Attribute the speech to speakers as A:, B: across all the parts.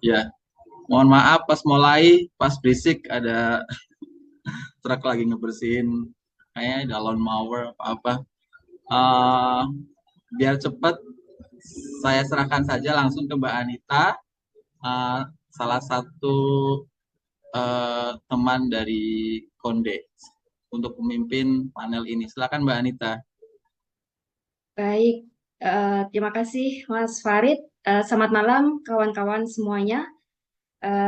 A: Ya, mohon maaf pas mulai, pas berisik ada truk lagi ngebersihin kayaknya ada lawn mower apa-apa. Eh, Biar cepat, saya serahkan saja langsung ke Mbak Anita, eh, salah satu teman dari Konde untuk memimpin panel ini. Silakan Mbak Anita.
B: Baik, terima kasih Mas Farid. Selamat malam kawan-kawan semuanya.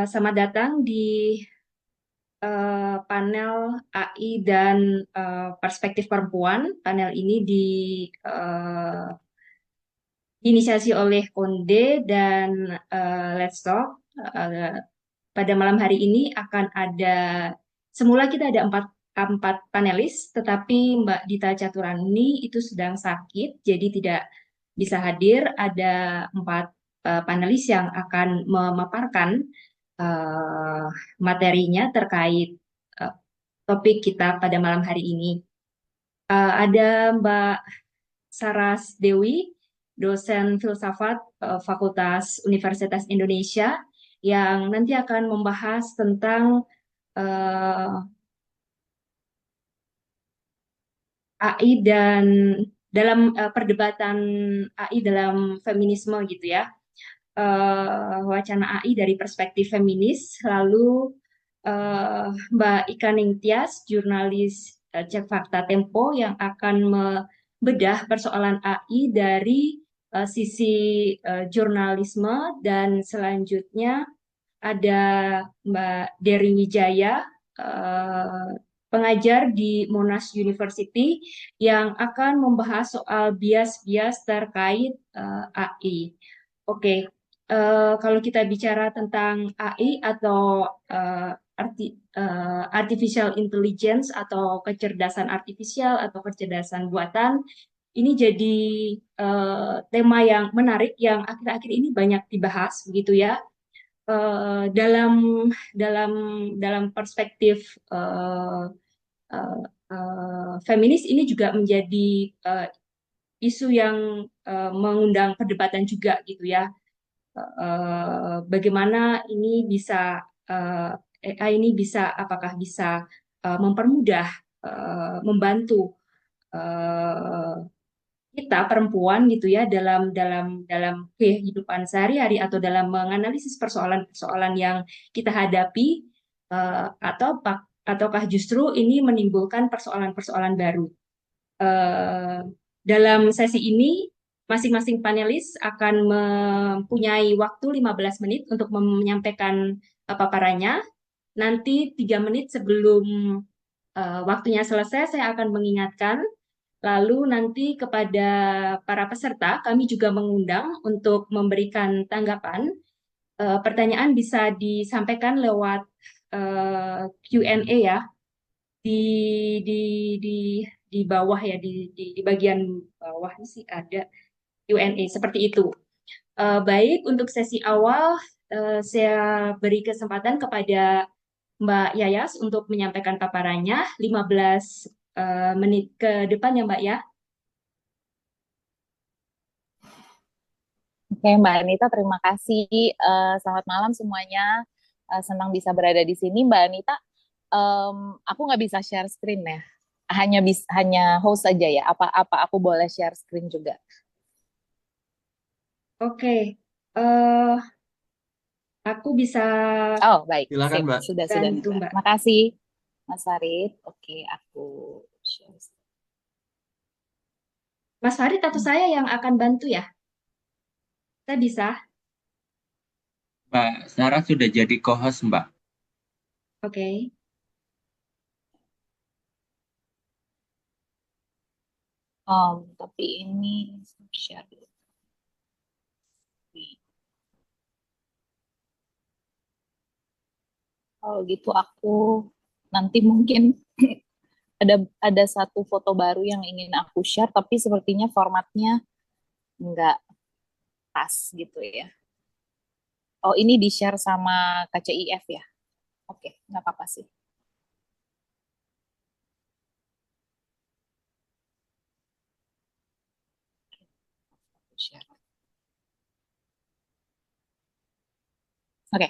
B: Selamat datang di panel AI dan perspektif perempuan. Panel ini eh, diinisiasi oleh Konde dan Let's Talk. Eh, Pada malam hari ini akan ada, semula kita ada empat panelis, tetapi Mbak Dita Caturani itu sedang sakit, jadi tidak bisa hadir. Ada empat panelis yang akan memaparkan eh, materinya terkait eh, topik kita pada malam hari ini. Ada Mbak Saras Dewi, dosen filsafat Fakultas Universitas Indonesia, yang nanti akan membahas tentang eh, AI dan dalam perdebatan AI dalam feminisme gitu ya. Wacana AI dari perspektif feminis. Lalu Mbak Ika Ningtyas, jurnalis Cek Fakta Tempo yang akan membedah persoalan AI dari sisi jurnalisme. Dan selanjutnya ada Mbak Dery Wijaya, eh, pengajar di Monash University yang akan membahas soal bias-bias terkait AI. Oke, kalau kita bicara tentang AI atau artificial intelligence atau kecerdasan artifisial atau kecerdasan buatan, ini jadi tema yang menarik yang akhir-akhir ini banyak dibahas, begitu ya. Dalam dalam dalam perspektif uh, feminis, ini juga menjadi uh, isu yang mengundang perdebatan juga gitu ya. Bagaimana ini bisa AI ini bisa, apakah bisa mempermudah, membantu uh, kita perempuan gitu ya dalam dalam dalam kehidupan sehari-hari atau dalam menganalisis persoalan-persoalan yang kita hadapi, ataukah justru ini menimbulkan persoalan-persoalan baru. Eh, Dalam sesi ini masing-masing panelis akan mempunyai waktu 15 menit untuk menyampaikan paparannya. Nanti 3 menit sebelum waktunya selesai, saya akan mengingatkan. Lalu nanti kepada para peserta, kami juga mengundang untuk memberikan tanggapan. Pertanyaan bisa disampaikan lewat Q&A ya, di di di di bawah ya, di bagian bawah ini sih ada Q&A seperti itu. Baik, untuk sesi awal saya beri kesempatan kepada Mbak Yayas untuk menyampaikan paparannya 15 menit ke depan ya Mbak ya.
C: Oke, Mbak Anita, terima kasih. Selamat malam semuanya. Senang bisa berada di sini, Mbak Anita. em, aku nggak bisa share screen ya. Hanya host saja ya. Apa aku boleh share screen juga?
B: Oke, eh aku bisa
C: Oh, baik.
A: Silakan
C: Sip.
A: Mbak.
C: Sudah
B: bantu
C: dibuka.
B: Mbak.
C: Makasih, Mas Farid. Oke, aku share.
B: Mas Farid atau
C: screen.
B: saya yang akan bantu ya? Saya bisa.
A: Mbak Sarah sudah jadi co-host Mbak.
B: Oke.
C: Tapi ini share dulu. Kalau gitu aku nanti mungkin ada ada satu foto baru yang ingin aku share, tapi sepertinya formatnya nggak pas gitu ya. Oh, ini di-share sama KCIF ya? Oke, nggak apa-apa sih. Aku share. Oke.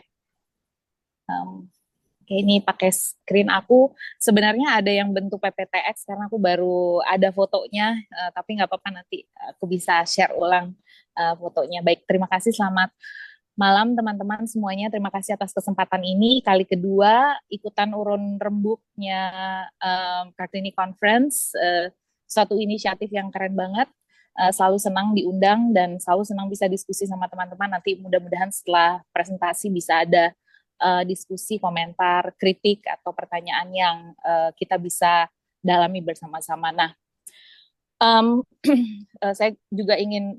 C: Oke, ini pakai screen aku. Sebenarnya ada yang bentuk PPTX karena aku baru ada fotonya, tapi nggak apa-apa, nanti aku bisa share ulang fotonya. Baik, terima kasih. Selamat malam teman-teman semuanya. Terima kasih atas kesempatan ini. Kali kedua ikutan urun rembuknya Kartini Conference, suatu inisiatif yang keren banget. Selalu senang diundang dan selalu senang bisa diskusi sama teman-teman. Nanti mudah-mudahan setelah presentasi bisa ada diskusi, komentar, kritik, atau pertanyaan yang kita bisa dalami bersama-sama. Nah, saya juga ingin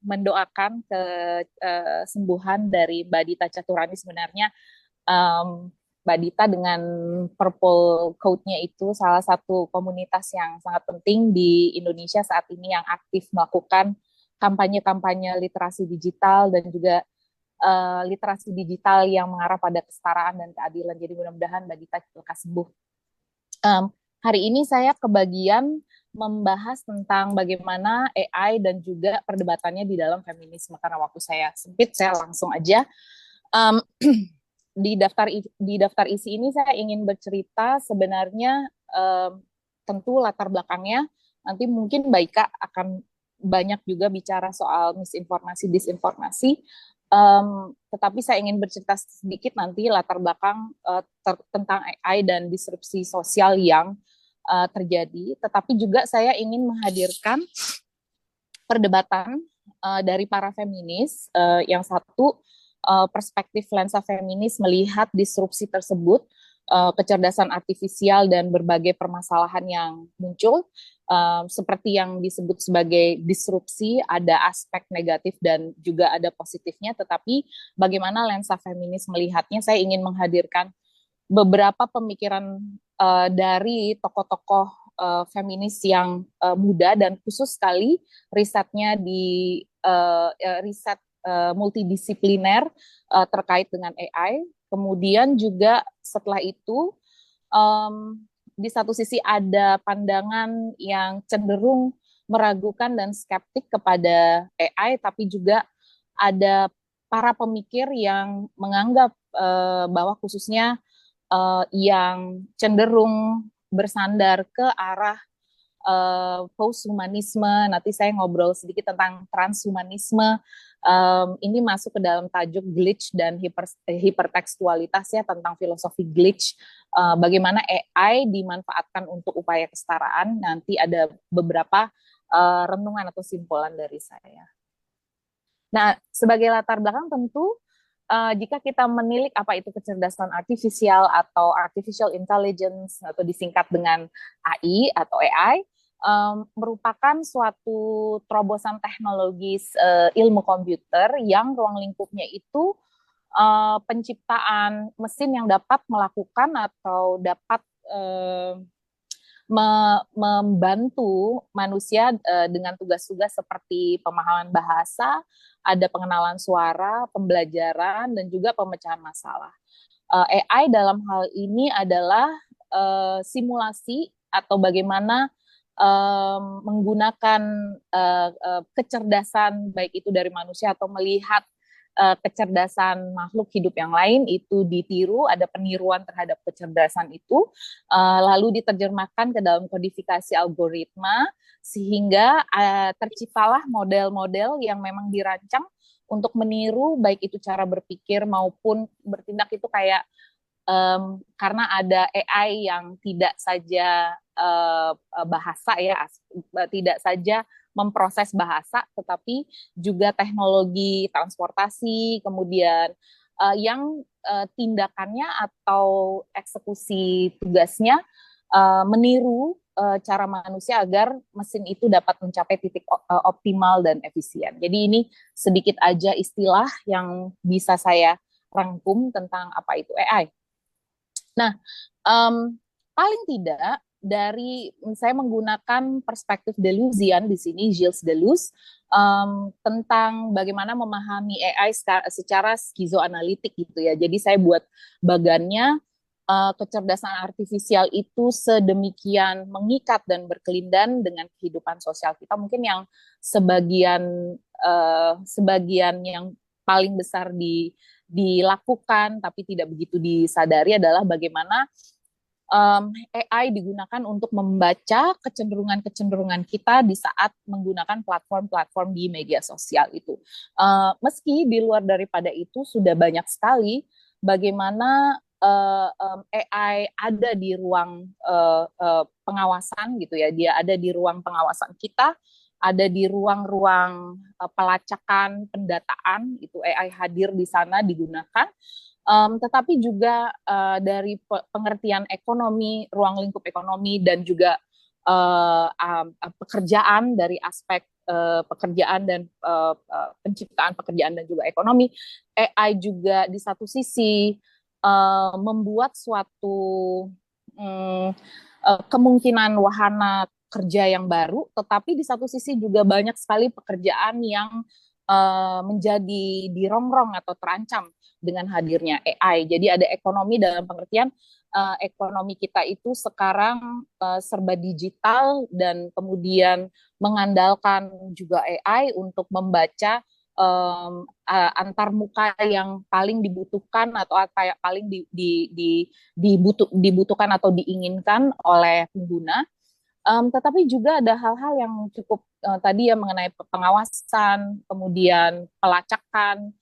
C: mendoakan kesembuhan dari Mbak Dita Caturani. Sebenarnya Mbak Dita dengan Purple Code-nya itu salah satu komunitas yang sangat penting di Indonesia saat ini yang aktif melakukan kampanye-kampanye literasi digital dan juga literasi digital yang mengarah pada kesetaraan dan keadilan. Jadi mudah-mudahan Mbak Dita lekas sembuh. Hari ini saya kebagian membahas tentang bagaimana AI dan juga perdebatannya di dalam feminisme. Karena waktu saya sempit, saya langsung aja di daftar isi ini saya ingin bercerita sebenarnya tentu latar belakangnya. Nanti mungkin Mbak Ika akan banyak juga bicara soal misinformasi, disinformasi. Tetapi saya ingin bercerita sedikit nanti latar belakang tentang AI dan disrupsi sosial yang terjadi. Tetapi juga saya ingin menghadirkan perdebatan dari para feminis. Yang satu, perspektif lensa feminis melihat disrupsi tersebut, kecerdasan artifisial dan berbagai permasalahan yang muncul. Seperti yang disebut sebagai disrupsi, ada aspek negatif dan juga ada positifnya, tetapi bagaimana lensa feminis melihatnya, saya ingin menghadirkan beberapa pemikiran dari tokoh-tokoh feminis yang muda dan khusus sekali risetnya di riset multidisipliner terkait dengan AI. Kemudian juga setelah itu di satu sisi ada pandangan yang cenderung meragukan dan skeptik kepada AI, tapi juga ada para pemikir yang menganggap bahwa khususnya yang cenderung bersandar ke arah posthumanisme. Nanti saya ngobrol sedikit tentang transhumanisme. Ini masuk ke dalam tajuk glitch dan hipertekstualitas ya, tentang filosofi glitch. Bagaimana AI dimanfaatkan untuk upaya kesetaraan. Nanti ada beberapa renungan atau simpulan dari saya. Nah, sebagai latar belakang tentu jika kita menilik apa itu kecerdasan artifisial atau artificial intelligence atau disingkat dengan AI atau AI, merupakan suatu terobosan teknologis ilmu komputer yang ruang lingkupnya itu penciptaan mesin yang dapat melakukan atau dapat membantu manusia dengan tugas-tugas seperti pemahaman bahasa, ada pengenalan suara, pembelajaran, dan juga pemecahan masalah. AI dalam hal ini adalah simulasi atau bagaimana menggunakan kecerdasan baik itu dari manusia atau melihat kecerdasan makhluk hidup yang lain itu ditiru, ada peniruan terhadap kecerdasan itu, lalu diterjemahkan ke dalam kodifikasi algoritma sehingga terciptalah model-model yang memang dirancang untuk meniru baik itu cara berpikir maupun bertindak. Itu kayak karena ada AI yang tidak saja bahasa ya, tidak saja memproses bahasa, tetapi juga teknologi transportasi, kemudian yang tindakannya atau eksekusi tugasnya meniru cara manusia agar mesin itu dapat mencapai titik optimal dan efisien. Jadi ini sedikit aja istilah yang bisa saya rangkum tentang apa itu AI. Nah, paling tidak dari saya menggunakan perspektif Deleuzian di sini, Gilles Deleuze, tentang bagaimana memahami AI secara skizoanalitik gitu ya. Jadi saya buat bagannya kecerdasan artifisial itu sedemikian mengikat dan berkelindan dengan kehidupan sosial kita. Mungkin yang sebagian yang paling besar dilakukan tapi tidak begitu disadari adalah bagaimana AI digunakan untuk membaca kecenderungan-kecenderungan kita di saat menggunakan platform-platform di media sosial itu. Meski di luar daripada itu sudah banyak sekali bagaimana AI ada di ruang pengawasan gitu ya, dia ada di ruang pengawasan kita, ada di ruang-ruang pelacakan, pendataan, itu AI hadir di sana digunakan. Tetapi juga dari pengertian ekonomi, ruang lingkup ekonomi, dan juga pekerjaan dari aspek pekerjaan dan penciptaan pekerjaan dan juga ekonomi, AI juga di satu sisi membuat suatu kemungkinan wahana kerja yang baru, tetapi di satu sisi juga banyak sekali pekerjaan yang menjadi dirongrong atau terancam dengan hadirnya AI. Jadi ada ekonomi dalam pengertian ekonomi kita itu sekarang serba digital dan kemudian mengandalkan juga AI untuk membaca antar muka yang paling dibutuhkan atau apa yang paling dibutuhkan atau diinginkan oleh pengguna. Tetapi juga ada hal-hal yang cukup tadi ya mengenai pengawasan, kemudian pelacakan,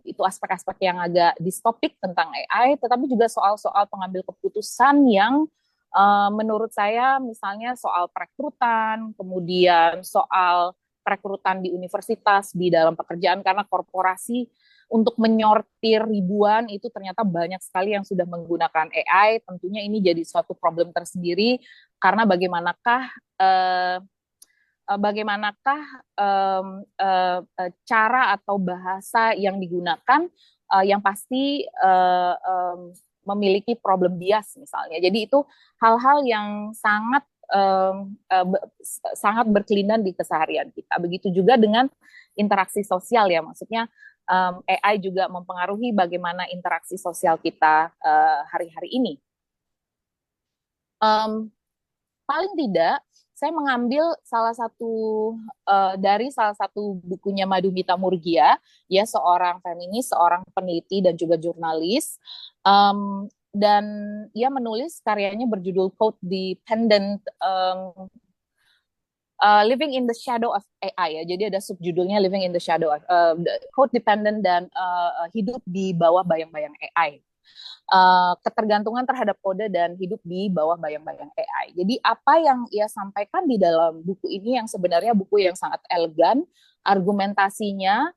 C: itu aspek-aspek yang agak distopik tentang AI, tetapi juga soal-soal pengambil keputusan yang menurut saya misalnya soal perekrutan, kemudian soal perekrutan di universitas, di dalam pekerjaan, karena korporasi untuk menyortir ribuan itu ternyata banyak sekali yang sudah menggunakan AI. Tentunya ini jadi suatu problem tersendiri karena bagaimanakah cara atau bahasa yang digunakan yang pasti memiliki problem bias misalnya. Jadi itu hal-hal yang sangat berkelindan di keseharian kita. Begitu juga dengan interaksi sosial ya, maksudnya AI juga mempengaruhi bagaimana interaksi sosial kita hari-hari ini. Paling tidak, saya mengambil dari salah satu bukunya Madhumita Murgia, ya seorang feminis, seorang peneliti dan juga jurnalis, dan ia menulis karyanya berjudul Codependent, Living in the Shadow of AI ya. Jadi ada subjudulnya Living in the Shadow of Codependent dan hidup di bawah bayang-bayang AI. Ketergantungan terhadap kode dan hidup di bawah bayang-bayang AI. Jadi apa yang ia sampaikan di dalam buku ini yang sebenarnya buku yang sangat elegan, argumentasinya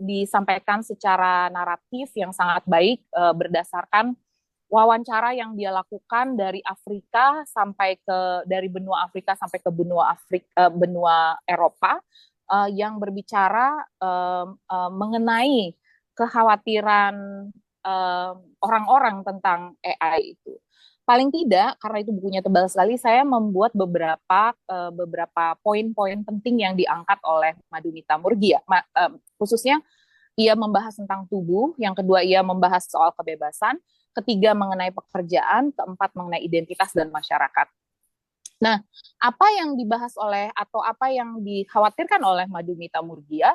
C: disampaikan secara naratif yang sangat baik berdasarkan wawancara yang dia lakukan dari benua Afrika sampai ke benua Eropa yang berbicara mengenai kekhawatiran orang-orang tentang AI itu. Paling tidak, karena itu bukunya tebal sekali, saya membuat beberapa poin-poin penting yang diangkat oleh Madhumita Murgia. Khususnya ia membahas tentang tubuh, yang kedua ia membahas soal kebebasan, ketiga mengenai pekerjaan, keempat mengenai identitas dan masyarakat. Nah, apa yang dibahas atau apa yang dikhawatirkan oleh Madhumita Murgia,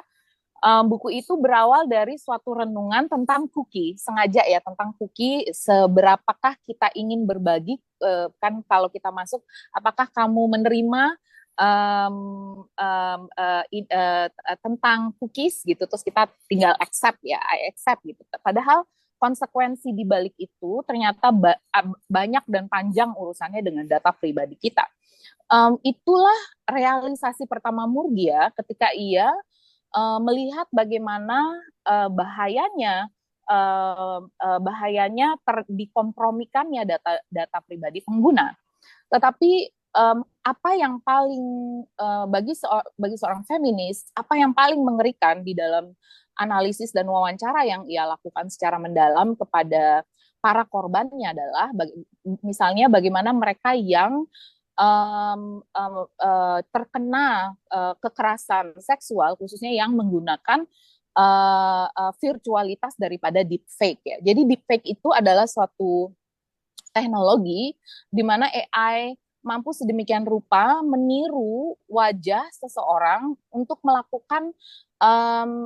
C: buku itu berawal dari suatu renungan tentang cookie, sengaja ya tentang cookie, seberapakah kita ingin berbagi, kan kalau kita masuk, apakah kamu menerima tentang cookies gitu, terus kita tinggal accept ya, I accept gitu. Padahal konsekuensi di balik itu ternyata banyak dan panjang urusannya dengan data pribadi kita. Itulah realisasi pertama Murgia ketika ia melihat bagaimana bahayanya dikompromikannya data pribadi pengguna. Tetapi apa yang paling bagi seorang feminis, apa yang paling mengerikan di dalam analisis dan wawancara yang ia lakukan secara mendalam kepada para korbannya adalah misalnya bagaimana mereka yang terkena kekerasan seksual, khususnya yang menggunakan virtualitas daripada deepfake ya. Jadi deepfake itu adalah suatu teknologi di mana AI mampu sedemikian rupa meniru wajah seseorang untuk melakukan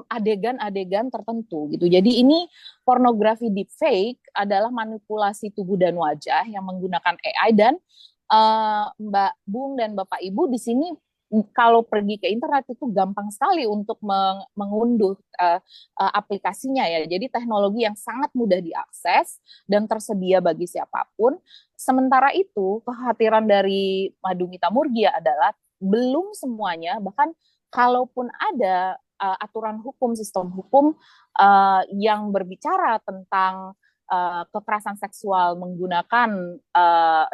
C: adegan-adegan tertentu gitu. Jadi ini pornografi deepfake adalah manipulasi tubuh dan wajah yang menggunakan AI, dan Mbak Bung dan Bapak Ibu di sini kalau pergi ke internet itu gampang sekali untuk mengunduh aplikasinya ya. Jadi teknologi yang sangat mudah diakses dan tersedia bagi siapapun. Sementara itu, kekhawatiran dari Madhumita Murgia adalah belum semuanya, bahkan kalaupun ada aturan hukum, sistem hukum yang berbicara tentang kekerasan seksual menggunakan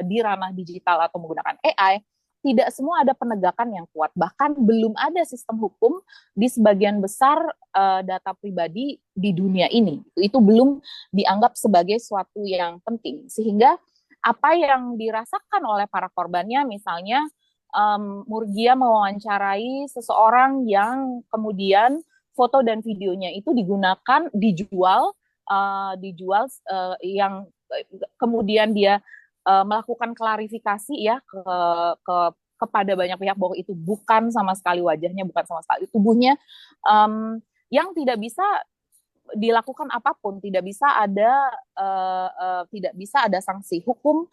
C: di ranah digital atau menggunakan AI, tidak semua ada penegakan yang kuat. Bahkan belum ada sistem hukum di sebagian besar data pribadi di dunia ini. Itu belum dianggap sebagai suatu yang penting. Sehingga apa yang dirasakan oleh para korbannya, misalnya Murgia mewawancarai seseorang yang kemudian foto dan videonya itu dijual yang kemudian dia melakukan klarifikasi ya kepada banyak pihak bahwa itu bukan sama sekali wajahnya, bukan sama sekali tubuhnya, yang tidak bisa dilakukan apapun, tidak bisa ada sanksi hukum,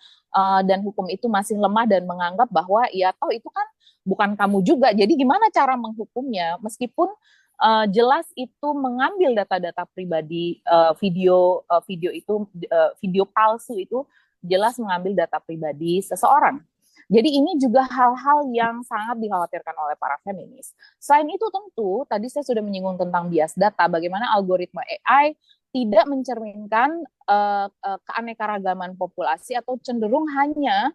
C: dan hukum itu masih lemah dan menganggap bahwa ya toh itu kan bukan kamu juga, jadi gimana cara menghukumnya, meskipun jelas itu mengambil data-data pribadi, video palsu itu jelas mengambil data pribadi seseorang. Jadi ini juga hal-hal yang sangat dikhawatirkan oleh para feminis. Selain itu tentu, tadi saya sudah menyinggung tentang bias data, bagaimana algoritma AI tidak mencerminkan keanekaragaman populasi atau cenderung hanya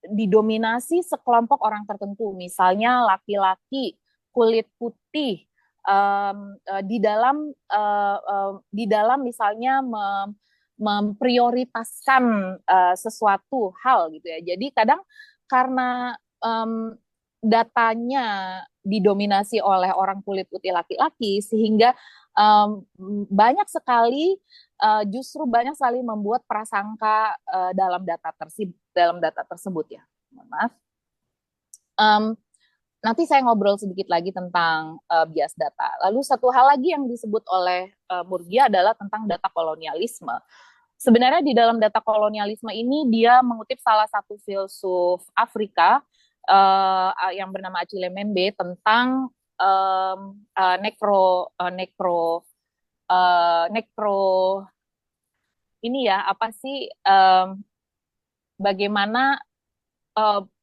C: didominasi sekelompok orang tertentu, misalnya laki-laki kulit putih, di dalam misalnya memprioritaskan sesuatu hal gitu ya. Jadi kadang karena datanya didominasi oleh orang kulit putih laki-laki, sehingga banyak sekali membuat prasangka dalam data tersebut ya. Mohon maaf. Nanti saya ngobrol sedikit lagi tentang bias data. Lalu satu hal lagi yang disebut oleh Murgia adalah tentang data kolonialisme. Sebenarnya di dalam data kolonialisme ini dia mengutip salah satu filsuf Afrika yang bernama Achille Mbembe tentang ini ya, apa sih, bagaimana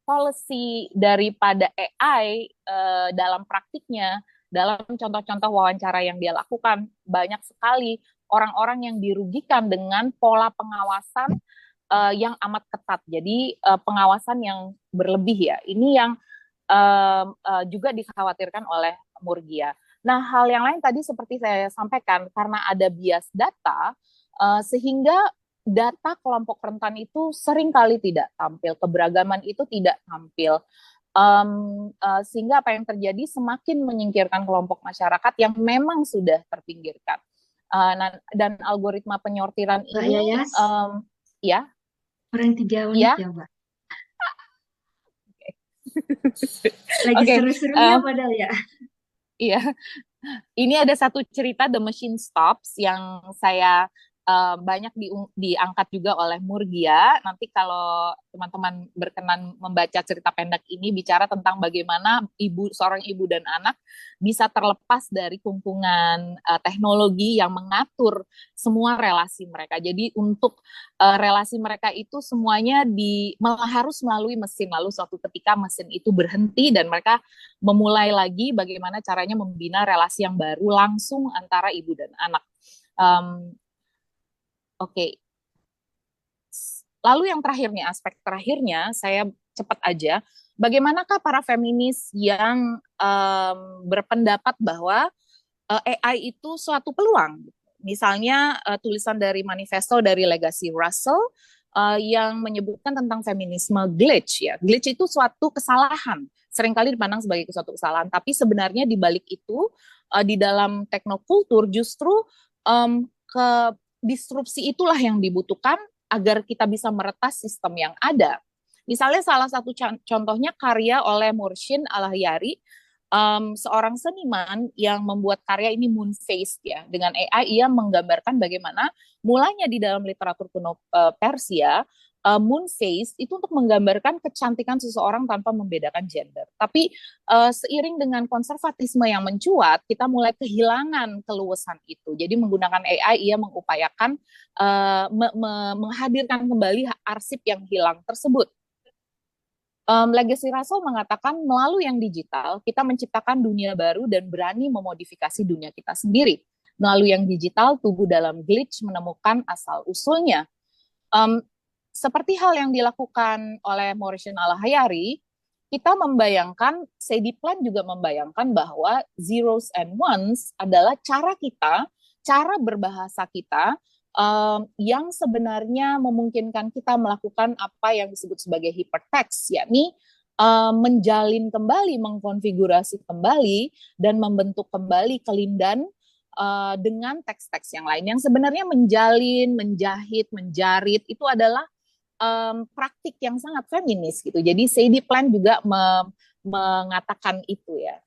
C: policy daripada AI dalam praktiknya, dalam contoh-contoh wawancara yang dia lakukan, banyak sekali orang-orang yang dirugikan dengan pola pengawasan yang amat ketat. Jadi pengawasan yang berlebih ya. Ini yang juga dikhawatirkan oleh Murgia. Nah, hal yang lain tadi seperti saya sampaikan, karena ada bias data, sehingga data kelompok rentan itu seringkali tidak tampil, keberagaman itu tidak tampil, sehingga apa yang terjadi semakin menyingkirkan kelompok masyarakat yang memang sudah terpinggirkan. Dan algoritma penyortiran
B: Mbak
C: ini,
B: Yayas,
C: ya,
B: kurang 3 menit ya, Mbak. Lagi seru-serunya padahal ya.
C: Iya, ini ada satu cerita The Machine Stops yang saya banyak diangkat juga oleh Murgia. Nanti kalau teman-teman berkenan membaca cerita pendek ini, bicara tentang bagaimana seorang ibu dan anak bisa terlepas dari kungkungan teknologi yang mengatur semua relasi mereka. Jadi untuk relasi mereka itu semuanya harus melalui mesin. Lalu suatu ketika mesin itu berhenti dan mereka memulai lagi bagaimana caranya membina relasi yang baru langsung antara ibu dan anak. Oke. Lalu yang terakhirnya, aspek terakhirnya, saya cepat aja. Bagaimanakah para feminis yang berpendapat bahwa AI itu suatu peluang? Misalnya tulisan dari manifesto dari Legacy Russell yang menyebutkan tentang feminisme glitch ya. Glitch itu suatu kesalahan, seringkali dipandang sebagai suatu kesalahan, tapi sebenarnya di balik itu di dalam teknokultur justru disrupsi itulah yang dibutuhkan agar kita bisa meretas sistem yang ada. Misalnya salah satu contohnya karya oleh Murshin Alahyari, seorang seniman yang membuat karya ini moon face ya. Dengan AI ia menggambarkan bagaimana mulanya di dalam literatur kuno Persia, moon face itu untuk menggambarkan kecantikan seseorang tanpa membedakan gender. Tapi seiring dengan konservatisme yang mencuat, kita mulai kehilangan keluasan itu. Jadi menggunakan AI ia mengupayakan menghadirkan kembali arsip yang hilang tersebut. Legacy Russell mengatakan melalui yang digital kita menciptakan dunia baru dan berani memodifikasi dunia kita sendiri. Melalui yang digital, tubuh dalam glitch menemukan asal usulnya. Um, Seperti hal yang dilakukan oleh Morrison Alahayari, kita membayangkan, Sadie Plan juga membayangkan bahwa zeros and ones adalah cara kita, cara berbahasa kita yang sebenarnya memungkinkan kita melakukan apa yang disebut sebagai hypertext, yakni menjalin kembali, mengkonfigurasi kembali, dan membentuk kembali kelindan dengan teks-teks yang lain yang sebenarnya menjalin, menjahit, menjarit itu adalah praktik yang sangat feminis gitu. Jadi Sadie Plan juga mengatakan itu ya.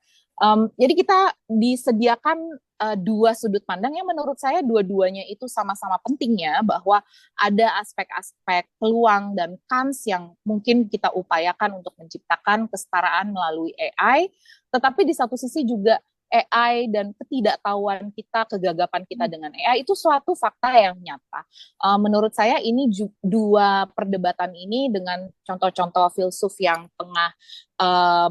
C: Jadi kita disediakan dua sudut pandang yang menurut saya dua-duanya itu sama-sama pentingnya, bahwa ada aspek-aspek peluang dan kans yang mungkin kita upayakan untuk menciptakan kesetaraan melalui AI, tetapi di satu sisi juga AI dan ketidaktahuan kita, kegagapan kita dengan AI itu suatu fakta yang nyata. Menurut saya ini dua perdebatan ini dengan contoh-contoh filsuf yang tengah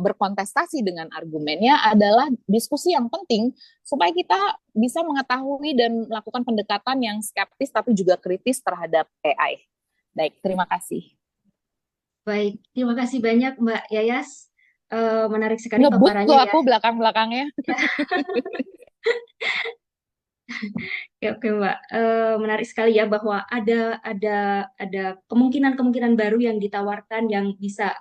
C: berkontestasi dengan argumennya adalah diskusi yang penting supaya kita bisa mengetahui dan melakukan pendekatan yang skeptis tapi juga kritis terhadap AI. Baik, terima kasih.
B: Baik, terima kasih banyak Mbak Yayas. Menarik sekali
C: Ngebut
B: paparannya
C: tuh
B: ya.
C: aku belakang-belakangnya.
B: Oke, Mbak. Menarik sekali ya bahwa ada kemungkinan-kemungkinan baru yang ditawarkan yang bisa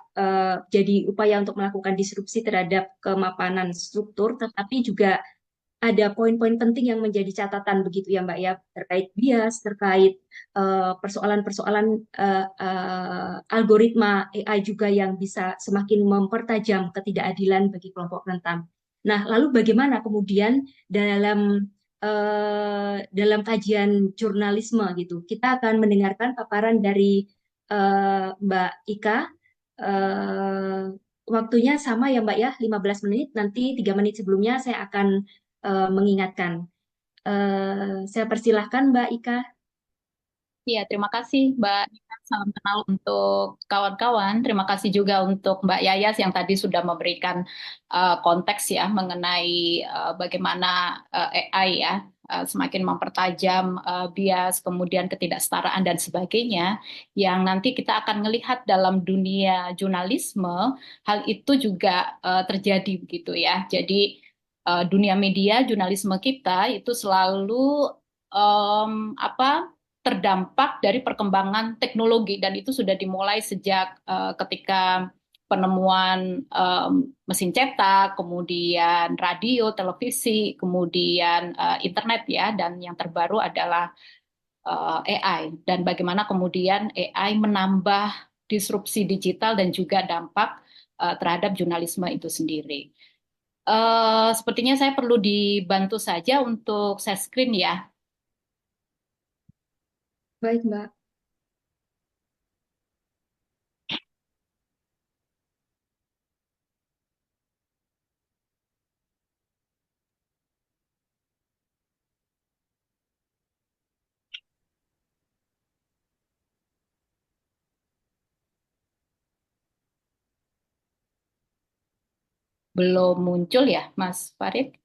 B: jadi upaya untuk melakukan disrupsi terhadap kemapanan struktur, tetapi juga ada poin-poin penting yang menjadi catatan begitu ya Mbak ya, terkait bias, terkait persoalan-persoalan algoritma AI juga yang bisa semakin mempertajam ketidakadilan bagi kelompok rentan. Nah, lalu bagaimana kemudian dalam kajian jurnalisme gitu, kita akan mendengarkan paparan dari Mbak Ika. Waktunya sama ya Mbak ya, 15 menit. Nanti 3 menit sebelumnya saya akan mengingatkan. Saya persilahkan Mbak Ika.
D: Iya, terima kasih Mbak Nina. Salam kenal untuk kawan-kawan. Terima kasih juga untuk Mbak Yayas yang tadi sudah memberikan konteks ya mengenai bagaimana AI ya semakin mempertajam bias, kemudian ketidaksetaraan dan sebagainya. Yang nanti kita akan melihat dalam dunia jurnalisme, hal itu juga terjadi begitu ya. Jadi dunia media, jurnalisme kita itu selalu apa terdampak dari perkembangan teknologi dan itu sudah dimulai sejak ketika penemuan mesin cetak, kemudian radio, televisi, kemudian internet ya, dan yang terbaru adalah AI dan bagaimana kemudian AI menambah disrupsi digital dan juga dampak terhadap jurnalisme itu sendiri. Sepertinya saya perlu dibantu saja untuk share screen ya.
B: Baik Mbak.
D: Belum muncul ya, Mas Farid?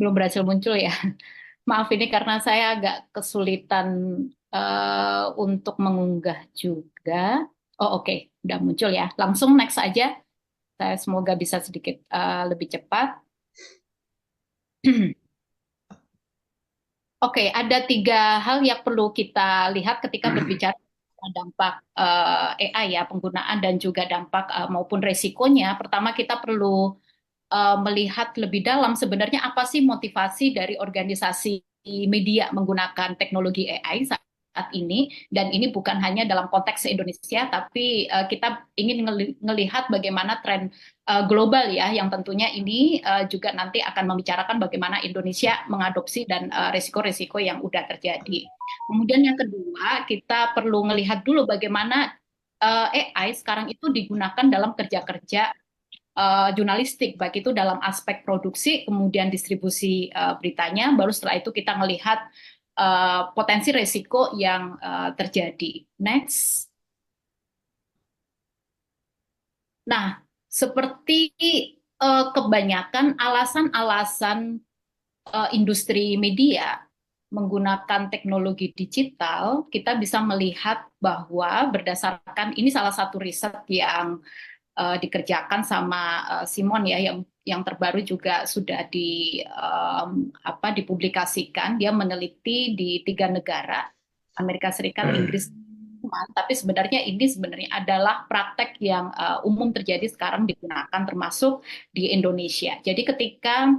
D: Belum berhasil muncul ya. Maaf ini karena saya agak kesulitan untuk mengunggah juga. Oh oke, udah muncul ya. Langsung next aja. Saya semoga bisa sedikit lebih cepat. Oke, ada 3 hal yang perlu kita lihat ketika berbicara dampak AI ya, penggunaan dan juga dampak maupun resikonya. Pertama, kita perlu melihat lebih dalam sebenarnya apa sih motivasi dari organisasi media menggunakan teknologi AI saat ini, dan ini bukan hanya dalam konteks Indonesia, tapi kita ingin melihat bagaimana tren global ya, yang tentunya ini juga nanti akan membicarakan bagaimana Indonesia mengadopsi dan resiko-resiko yang udah terjadi. Kemudian yang kedua, kita perlu melihat dulu bagaimana AI sekarang itu digunakan dalam kerja-kerja jurnalistik, baik itu dalam aspek produksi, kemudian distribusi beritanya, baru setelah itu kita melihat potensi resiko yang terjadi. Next. Nah, seperti kebanyakan alasan-alasan industri media menggunakan teknologi digital, kita bisa melihat bahwa berdasarkan ini salah satu riset yang dikerjakan sama Simon ya, yang terbaru juga sudah dipublikasikan. Dia meneliti di 3 negara, Amerika Serikat, Inggris, tapi sebenarnya ini adalah praktek yang umum terjadi sekarang digunakan termasuk di Indonesia. Jadi ketika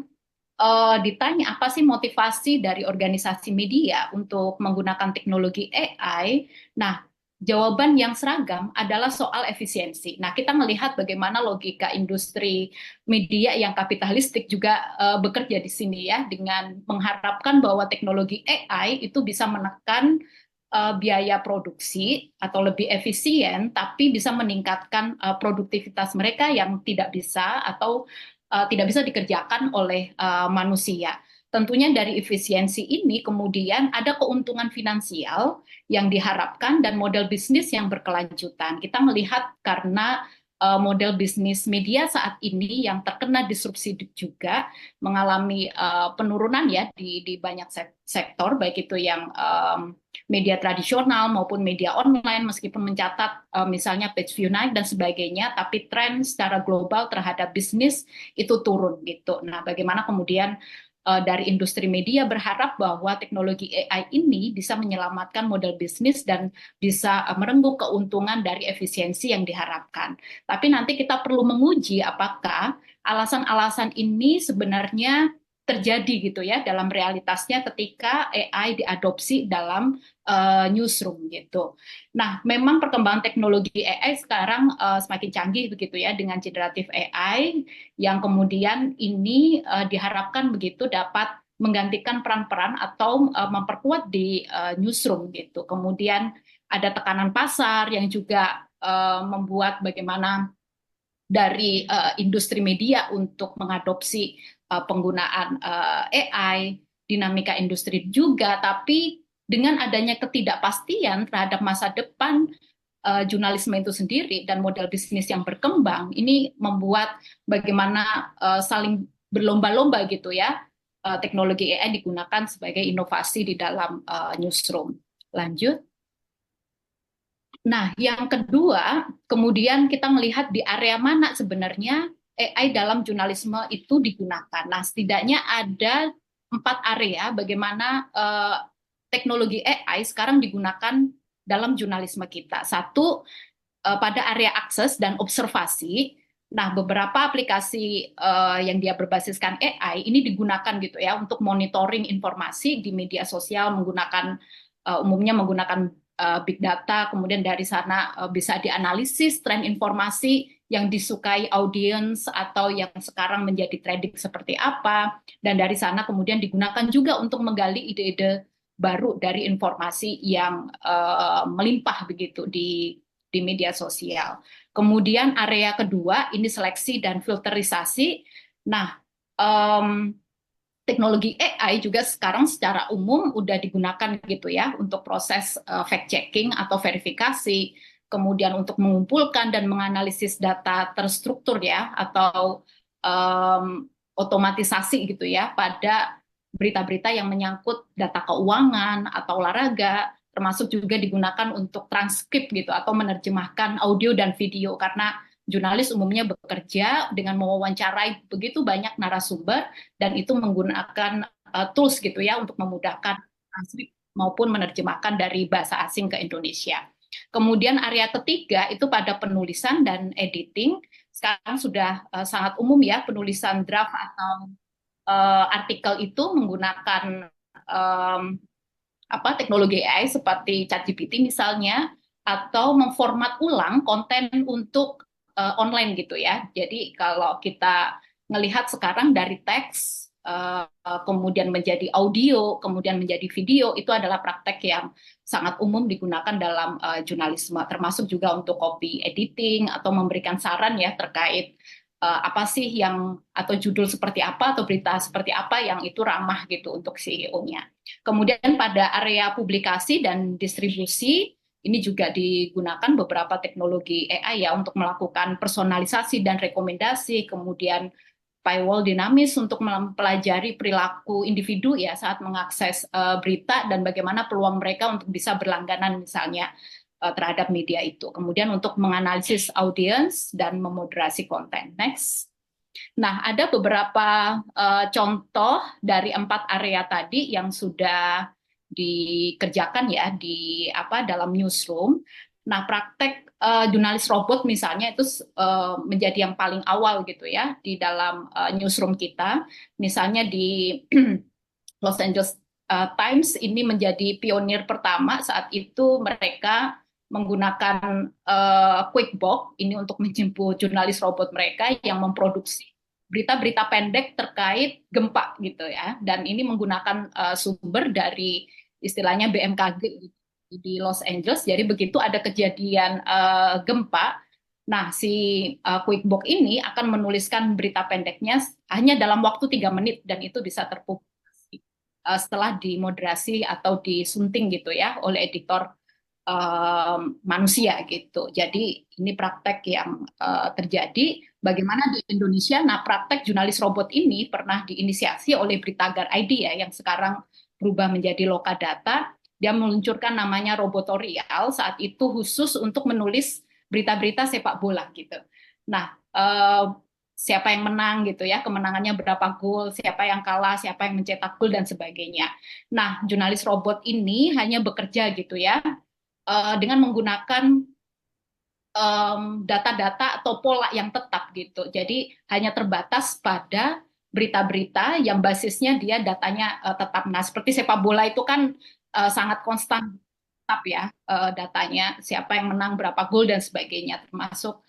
D: ditanya apa sih motivasi dari organisasi media untuk menggunakan teknologi AI, nah jawaban yang seragam adalah soal efisiensi. Nah, kita melihat bagaimana logika industri media yang kapitalistik juga bekerja di sini ya, dengan mengharapkan bahwa teknologi AI itu bisa menekan biaya produksi atau lebih efisien, tapi bisa meningkatkan produktivitas mereka yang tidak bisa atau tidak bisa dikerjakan oleh manusia. Tentunya dari efisiensi ini kemudian ada keuntungan finansial yang diharapkan dan model bisnis yang berkelanjutan. Kita melihat karena model bisnis media saat ini yang terkena disrupsi juga mengalami penurunan ya di banyak sektor, baik itu yang media tradisional maupun media online, meskipun mencatat misalnya page view naik dan sebagainya, tapi tren secara global terhadap bisnis itu turun gitu. Nah, bagaimana kemudian dari industri media berharap bahwa teknologi AI ini bisa menyelamatkan model bisnis dan bisa merengkuh keuntungan dari efisiensi yang diharapkan. Tapi nanti kita perlu menguji apakah alasan-alasan ini sebenarnya terjadi gitu ya dalam realitasnya ketika AI diadopsi dalam newsroom gitu. Nah, memang perkembangan teknologi AI sekarang semakin canggih begitu ya dengan generatif AI yang kemudian ini diharapkan begitu dapat menggantikan peran-peran atau memperkuat di newsroom gitu. Kemudian ada tekanan pasar yang juga membuat bagaimana dari industri media untuk mengadopsi penggunaan AI, dinamika industri juga, tapi dengan adanya ketidakpastian terhadap masa depan jurnalisme itu sendiri dan model bisnis yang berkembang, ini membuat bagaimana saling berlomba-lomba gitu ya, teknologi AI digunakan sebagai inovasi di dalam newsroom. Lanjut. Nah, yang kedua, kemudian kita melihat di area mana sebenarnya AI dalam jurnalisme itu digunakan. Nah, setidaknya ada 4 area bagaimana teknologi AI sekarang digunakan dalam jurnalisme kita. Satu, pada area akses dan observasi. Nah, beberapa aplikasi yang dia berbasiskan AI ini digunakan gitu ya untuk monitoring informasi di media sosial menggunakan umumnya menggunakan big data, kemudian dari sana bisa dianalisis tren informasi yang disukai audiens atau yang sekarang menjadi trending seperti apa, dan dari sana kemudian digunakan juga untuk menggali ide-ide baru dari informasi yang melimpah begitu di media sosial. Kemudian area kedua ini seleksi dan filterisasi. Nah, teknologi AI juga sekarang secara umum udah digunakan gitu ya untuk proses fact checking atau verifikasi, kemudian untuk mengumpulkan dan menganalisis data terstruktur ya atau otomatisasi gitu ya pada berita-berita yang menyangkut data keuangan atau olahraga termasuk juga digunakan untuk transkrip gitu atau menerjemahkan audio dan video, karena jurnalis umumnya bekerja dengan mewawancarai begitu banyak narasumber dan itu menggunakan tools gitu ya untuk memudahkan transkrip maupun menerjemahkan dari bahasa asing ke Indonesia. Kemudian area ketiga itu pada penulisan dan editing. Sekarang sudah sangat umum ya penulisan draft atau artikel itu menggunakan teknologi AI seperti ChatGPT misalnya, atau memformat ulang konten untuk online gitu ya. Jadi kalau kita melihat sekarang dari teks kemudian menjadi audio, kemudian menjadi video, itu adalah praktek yang sangat umum digunakan dalam jurnalisme, termasuk juga untuk copy editing atau memberikan saran ya terkait apa sih yang atau judul seperti apa atau berita seperti apa yang itu ramah gitu untuk CEO-nya. Kemudian pada area publikasi dan distribusi ini juga digunakan beberapa teknologi AI ya untuk melakukan personalisasi dan rekomendasi, kemudian paywall dinamis untuk mempelajari perilaku individu ya saat mengakses berita dan bagaimana peluang mereka untuk bisa berlangganan misalnya terhadap media itu. Kemudian untuk menganalisis audiens dan memoderasi konten. Next. Nah, ada beberapa contoh dari 4 area tadi yang sudah dikerjakan ya di dalam newsroom. Nah, praktek jurnalis robot misalnya itu menjadi yang paling awal gitu ya di dalam newsroom kita. Misalnya di Los Angeles Times ini menjadi pionir pertama saat itu mereka menggunakan QuickBook ini untuk menjemput jurnalis robot mereka yang memproduksi berita-berita pendek terkait gempa gitu ya, dan ini menggunakan sumber dari istilahnya BMKG di Los Angeles. Jadi begitu ada kejadian gempa, nah si QuickBook ini akan menuliskan berita pendeknya hanya dalam waktu 3 menit dan itu bisa terpublikasi setelah dimoderasi atau disunting gitu ya oleh editor manusia gitu. Jadi ini praktek yang terjadi. Bagaimana di Indonesia? Nah, praktek jurnalis robot ini pernah diinisiasi oleh Beritagar ID ya, yang sekarang berubah menjadi Lokadata. Dia meluncurkan namanya Robotorial saat itu khusus untuk menulis berita-berita sepak bola gitu. Nah, siapa yang menang gitu ya, kemenangannya berapa gol, siapa yang kalah, siapa yang mencetak gol dan sebagainya. Nah, jurnalis robot ini hanya bekerja gitu ya dengan menggunakan data-data atau pola yang tetap gitu. Jadi hanya terbatas pada berita-berita yang basisnya dia datanya tetap. Nah, seperti sepak bola itu kan sangat konstan tetap ya datanya, siapa yang menang, berapa gol dan sebagainya, termasuk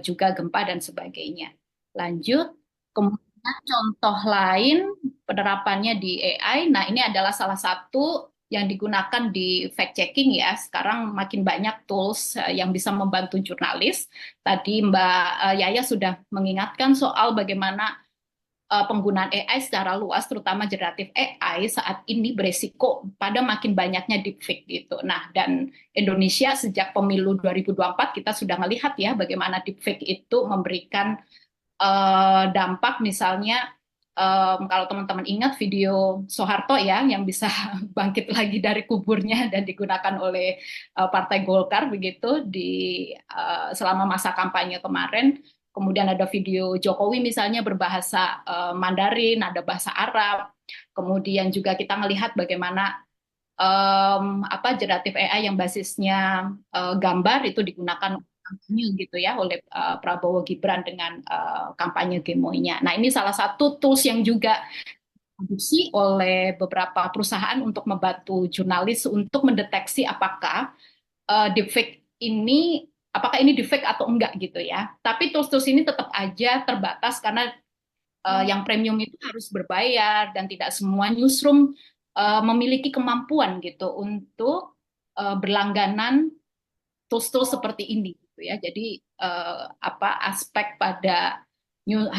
D: juga gempa dan sebagainya. Lanjut. Kemudian contoh lain penerapannya di AI. Nah, ini adalah salah satu yang digunakan di fact checking ya. Sekarang makin banyak tools yang bisa membantu jurnalis. Tadi Mbak Yaya sudah mengingatkan soal bagaimana penggunaan AI secara luas, terutama generatif AI saat ini beresiko pada makin banyaknya deepfake gitu. Nah, dan Indonesia sejak pemilu 2024 kita sudah melihat ya bagaimana deepfake itu memberikan dampak misalnya kalau teman-teman ingat video Soeharto ya yang bisa bangkit lagi dari kuburnya dan digunakan oleh Partai Golkar begitu di selama masa kampanye kemarin. Kemudian ada video Jokowi misalnya berbahasa Mandarin, ada bahasa Arab. Kemudian juga kita melihat bagaimana generatif AI yang basisnya gambar itu digunakan kampanye gitu ya oleh Prabowo Gibran dengan kampanye gemoynya. Nah, ini salah satu tools yang juga diproduksi oleh beberapa perusahaan untuk membantu jurnalis untuk mendeteksi apakah deepfake ini deepfake atau enggak gitu ya. Tapi tools-tools ini tetap aja terbatas karena yang premium itu harus berbayar dan tidak semua newsroom memiliki kemampuan gitu untuk berlangganan tools-tools seperti ini gitu ya. Jadi aspek pada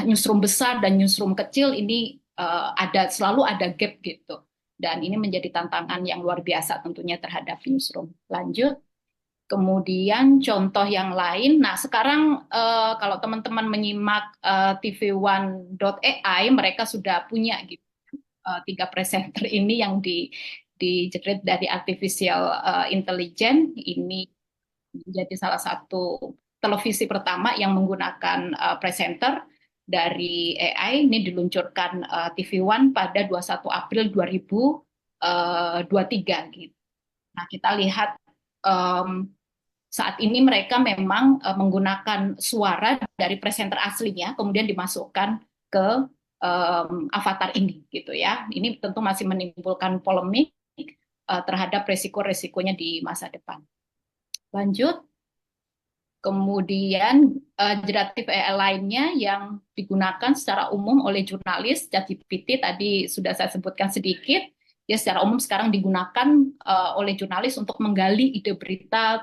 D: newsroom besar dan newsroom kecil ini selalu ada gap gitu. Dan ini menjadi tantangan yang luar biasa tentunya terhadap newsroom. Lanjut. Kemudian contoh yang lain, nah sekarang kalau teman-teman menyimak TV1.ai, mereka sudah punya gitu 3 presenter ini yang dijerat dari artificial intelligence. Ini menjadi salah satu televisi pertama yang menggunakan presenter dari AI. Ini diluncurkan TV One pada 21 April 2023 gitu. Nah, kita lihat saat ini mereka memang menggunakan suara dari presenter aslinya, kemudian dimasukkan ke avatar ini, gitu ya. Ini tentu masih menimbulkan polemik terhadap resiko-resikonya di masa depan. Lanjut. Kemudian generatif AI lainnya yang digunakan secara umum oleh jurnalis, ChatGPT tadi sudah saya sebutkan sedikit. Ya, secara umum sekarang digunakan oleh jurnalis untuk menggali ide berita,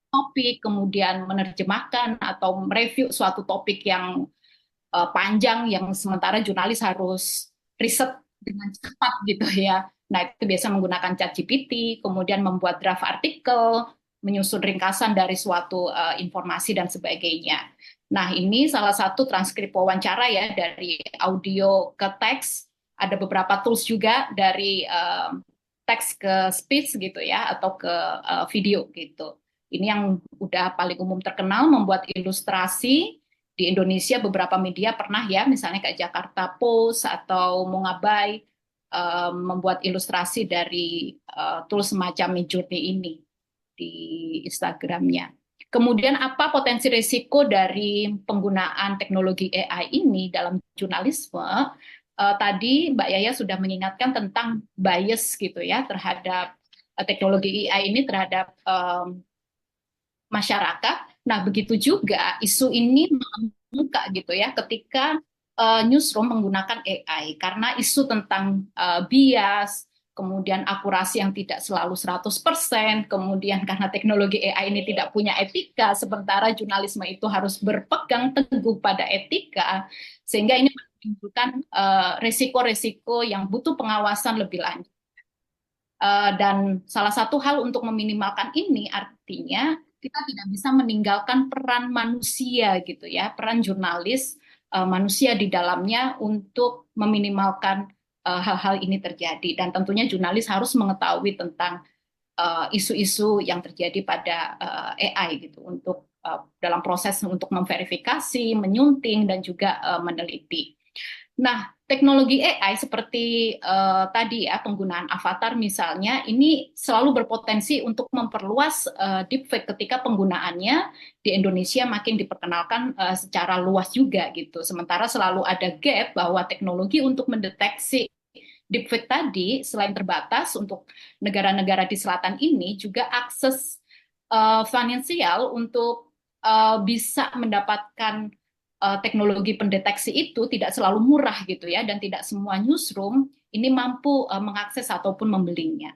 D: topik, kemudian menerjemahkan atau mereview suatu topik yang panjang yang sementara jurnalis harus riset dengan cepat gitu ya. Nah, itu biasa menggunakan ChatGPT, kemudian membuat draft artikel, menyusun ringkasan dari suatu informasi dan sebagainya. Nah, ini salah satu transkrip wawancara ya dari audio ke teks. Ada beberapa tools juga dari teks ke speech gitu ya, atau ke video gitu. Ini yang udah paling umum terkenal, membuat ilustrasi. Di Indonesia beberapa media pernah ya, misalnya kayak Jakarta Post atau Mongabai, membuat ilustrasi dari tools semacam Midjourney ini di Instagramnya. Kemudian apa potensi risiko dari penggunaan teknologi AI ini dalam jurnalisme? Tadi Mbak Yaya sudah mengingatkan tentang bias gitu ya terhadap teknologi AI ini terhadap masyarakat. Nah, begitu juga isu ini mengemuka gitu ya ketika newsroom menggunakan AI karena isu tentang bias, kemudian akurasi yang tidak selalu 100%, kemudian karena teknologi AI ini tidak punya etika, sementara jurnalisme itu harus berpegang teguh pada etika, sehingga ini menimbulkan resiko-resiko yang butuh pengawasan lebih lanjut. Dan salah satu hal untuk meminimalkan ini artinya kita tidak bisa meninggalkan peran manusia gitu ya, peran jurnalis manusia di dalamnya untuk meminimalkan hal-hal ini terjadi. Dan tentunya jurnalis harus mengetahui tentang isu-isu yang terjadi pada AI gitu untuk dalam proses untuk memverifikasi, menyunting dan juga meneliti. Nah, teknologi AI seperti tadi ya, penggunaan avatar misalnya, ini selalu berpotensi untuk memperluas deepfake ketika penggunaannya di Indonesia makin diperkenalkan secara luas juga gitu. Sementara selalu ada gap bahwa teknologi untuk mendeteksi deepfake tadi selain terbatas untuk negara-negara di selatan ini, juga akses finansial untuk bisa mendapatkan teknologi pendeteksi itu tidak selalu murah gitu ya, dan tidak semua newsroom ini mampu mengakses ataupun membelinya.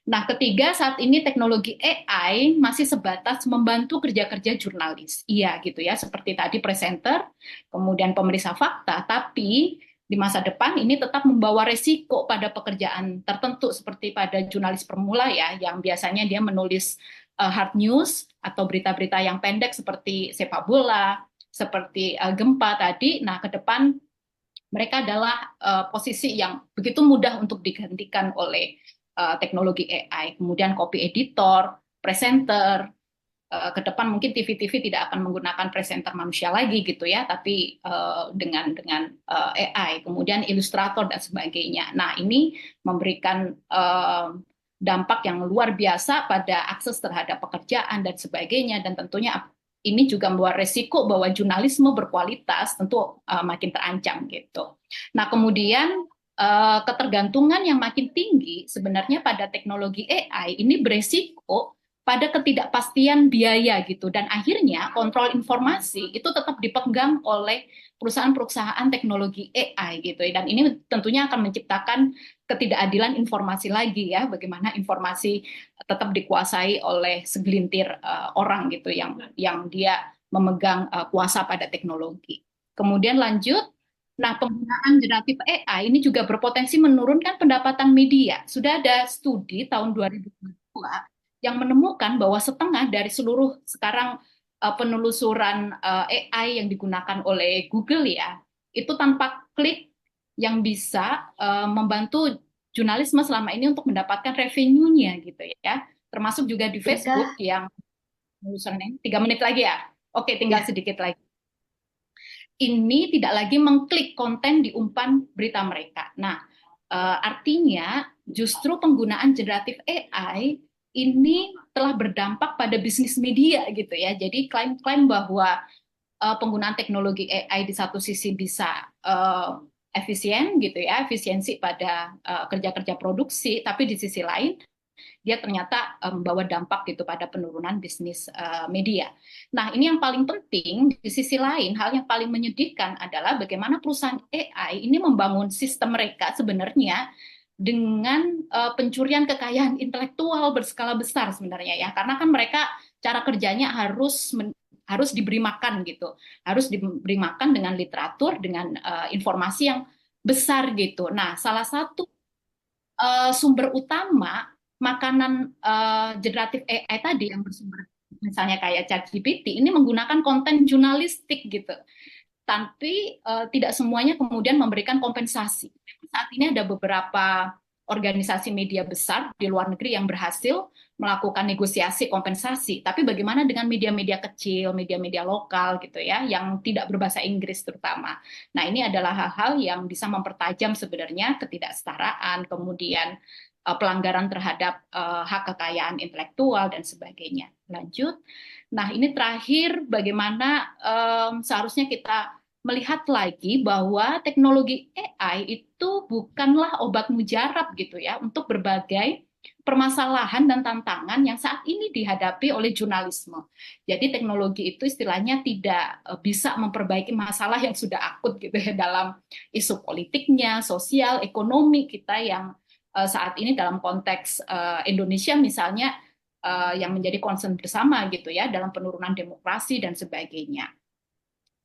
D: Nah, ketiga, saat ini teknologi AI masih sebatas membantu kerja-kerja jurnalis. Iya gitu ya, seperti tadi presenter, kemudian pemeriksa fakta, tapi di masa depan ini tetap membawa resiko pada pekerjaan tertentu seperti pada jurnalis permula ya, yang biasanya dia menulis hard news atau berita-berita yang pendek seperti sepak bola, seperti gempa tadi. Nah, ke depan mereka adalah posisi yang begitu mudah untuk digantikan oleh teknologi AI. Kemudian copy editor, presenter, ke depan mungkin TV-TV tidak akan menggunakan presenter manusia lagi gitu ya, tapi dengan AI. Kemudian ilustrator dan sebagainya. Nah, ini memberikan dampak yang luar biasa pada akses terhadap pekerjaan dan sebagainya, dan tentunya ini juga membawa resiko bahwa jurnalisme berkualitas tentu makin terancam gitu. Nah, kemudian ketergantungan yang makin tinggi sebenarnya pada teknologi AI ini beresiko pada ketidakpastian biaya gitu, dan akhirnya kontrol informasi itu tetap dipegang oleh perusahaan-perusahaan teknologi AI gitu, dan ini tentunya akan menciptakan ketidakadilan informasi lagi ya, bagaimana informasi tetap dikuasai oleh segelintir orang gitu yang dia memegang kuasa pada teknologi. Kemudian lanjut. Nah, penggunaan generatif AI ini juga berpotensi menurunkan pendapatan media. Sudah ada studi tahun 2022 yang menemukan bahwa setengah dari seluruh sekarang penelusuran AI yang digunakan oleh Google ya, itu tanpa klik yang bisa membantu jurnalisme selama ini untuk mendapatkan revenue-nya gitu ya. Termasuk juga di
B: Ika,
D: Facebook yang username 3 menit lagi ya. Oke, tinggal
B: ya,
D: sedikit lagi. Ini tidak lagi mengklik konten di umpan berita mereka. Nah, artinya justru penggunaan generatif AI ini telah berdampak pada bisnis media gitu ya. Jadi klaim-klaim bahwa penggunaan teknologi AI di satu sisi bisa efisien gitu ya, efisiensi pada kerja-kerja produksi, tapi di sisi lain dia ternyata membawa dampak gitu pada penurunan bisnis media. Nah, ini yang paling penting. Di sisi lain, hal yang paling menyedihkan adalah bagaimana perusahaan AI ini membangun sistem mereka sebenarnya dengan pencurian kekayaan intelektual berskala besar sebenarnya ya. Karena kan mereka cara kerjanya harus diberi makan gitu, harus diberi makan dengan literatur, dengan informasi yang besar gitu. Nah, salah satu sumber utama makanan generatif AI tadi yang bersumber misalnya kayak ChatGPT ini menggunakan konten jurnalistik gitu. Tapi tidak semuanya kemudian memberikan kompensasi. Saat ini ada beberapa organisasi media besar di luar negeri yang berhasil melakukan negosiasi kompensasi. Tapi bagaimana dengan media-media kecil, media-media lokal gitu ya, yang tidak berbahasa Inggris terutama. Nah, ini adalah hal-hal yang bisa mempertajam sebenarnya ketidaksetaraan, kemudian pelanggaran terhadap hak kekayaan intelektual dan sebagainya. Lanjut. Nah, ini terakhir bagaimana seharusnya kita melihat lagi bahwa teknologi AI itu bukanlah obat mujarab gitu ya untuk berbagai permasalahan dan tantangan yang saat ini dihadapi oleh jurnalisme. Jadi teknologi itu istilahnya tidak bisa memperbaiki masalah yang sudah akut gitu ya dalam isu politiknya, sosial, ekonomi kita yang saat ini dalam konteks Indonesia misalnya yang menjadi concern bersama gitu ya dalam penurunan demokrasi dan sebagainya.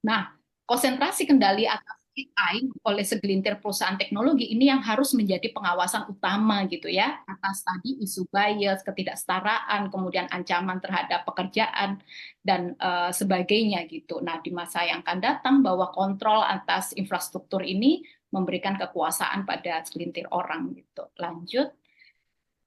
D: Nah, konsentrasi kendali atas AI oleh segelintir perusahaan teknologi ini yang harus menjadi pengawasan utama gitu ya atas tadi isu bias, ketidaksetaraan, kemudian ancaman terhadap pekerjaan dan sebagainya gitu. Nah, di masa yang akan datang bahwa kontrol atas infrastruktur ini memberikan kekuasaan pada segelintir orang gitu. Lanjut.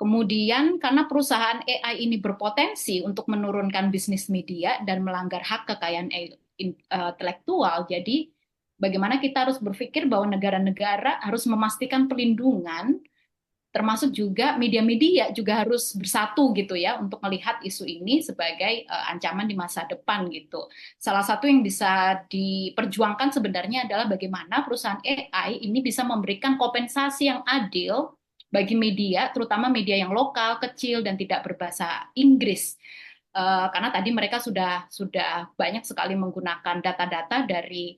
D: Kemudian karena perusahaan AI ini berpotensi untuk menurunkan bisnis media dan melanggar hak kekayaan intelektual, jadi bagaimana kita harus berpikir bahwa negara-negara harus memastikan perlindungan, termasuk juga media-media juga harus bersatu gitu ya untuk melihat isu ini sebagai ancaman di masa depan gitu. Salah satu yang bisa diperjuangkan sebenarnya adalah bagaimana perusahaan AI ini bisa memberikan kompensasi yang adil bagi media, terutama media yang lokal, kecil, dan tidak berbahasa Inggris. Karena tadi mereka sudah banyak sekali menggunakan data-data dari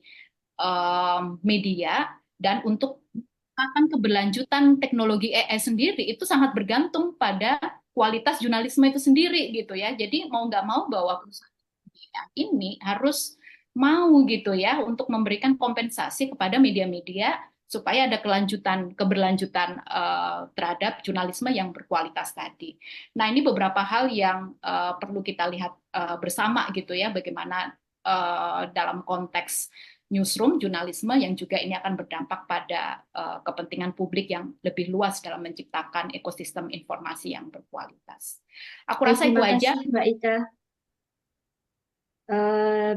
D: media, dan untuk akan keberlanjutan teknologi AI sendiri itu sangat bergantung pada kualitas jurnalisme itu sendiri gitu ya. Jadi mau nggak mau bahwa perusahaan ini harus mau gitu ya untuk memberikan kompensasi kepada media-media supaya ada keberlanjutan terhadap jurnalisme yang berkualitas tadi. Nah, ini beberapa hal yang perlu kita lihat bersama gitu ya, bagaimana dalam konteks newsroom jurnalisme yang juga ini akan berdampak pada kepentingan publik yang lebih luas dalam menciptakan ekosistem informasi yang berkualitas. Aku
B: baik,
D: rasa itu
B: terima
D: aja.
B: kasih Mbak Ika. Eh,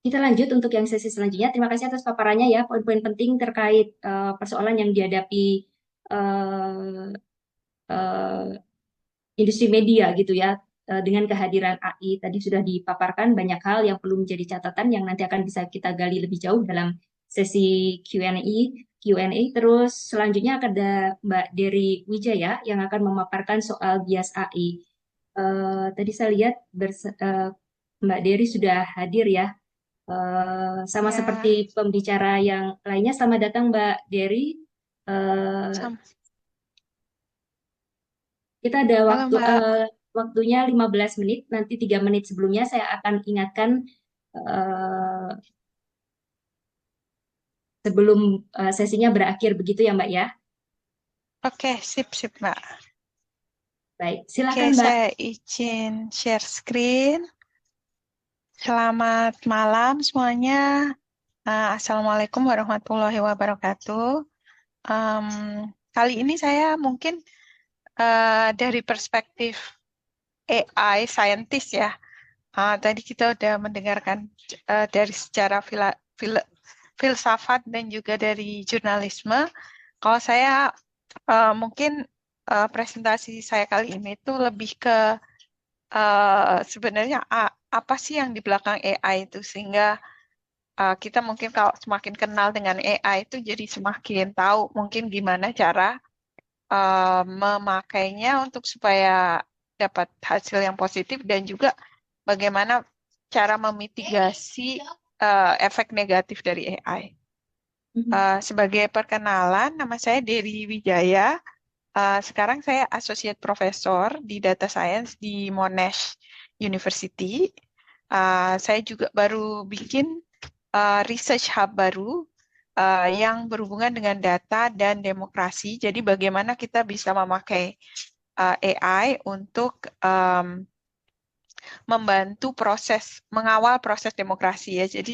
B: Kita lanjut untuk yang sesi selanjutnya. Terima kasih atas paparannya ya, poin-poin penting terkait persoalan yang dihadapi eh, eh, industri media gitu ya. Dengan kehadiran AI tadi sudah dipaparkan banyak hal yang perlu menjadi catatan yang nanti akan bisa kita gali lebih jauh dalam sesi Q&A. Terus selanjutnya akan ada Mbak Dery Wijaya yang akan memaparkan soal bias AI. Tadi saya lihat Mbak Dery sudah hadir ya. Sama
E: Ya,
B: seperti pembicara yang lainnya, selamat datang Mbak Dery. Eh,
E: sama.
B: kita ada
E: Halo Mbak.
B: waktunya 15 menit, nanti 3 menit sebelumnya saya akan ingatkan eh, sebelum sesinya berakhir begitu ya Mbak ya.
E: Oke, sip Mbak.
B: Baik,
E: Oke,
B: silakan Mbak.
E: saya izin share screen. Selamat malam semuanya. Assalamualaikum warahmatullahi wabarakatuh. kali ini saya mungkin dari perspektif AI scientist ya. Tadi kita udah mendengarkan dari secara filsafat dan juga dari jurnalisme. Kalau saya mungkin presentasi saya kali ini itu lebih ke sebenarnya apa sih yang di belakang AI itu, sehingga kita mungkin kalau semakin kenal dengan AI itu jadi semakin tahu mungkin gimana cara memakainya untuk supaya dapat hasil yang positif, dan juga bagaimana cara memitigasi efek negatif dari AI. Sebagai perkenalan, nama saya Dery Wijaya. Sekarang saya Associate Professor di Data Science di Monash University. Saya juga baru bikin research hub baru yang berhubungan dengan data dan demokrasi. Jadi bagaimana kita bisa memakai AI untuk membantu mengawal proses demokrasi ya. Jadi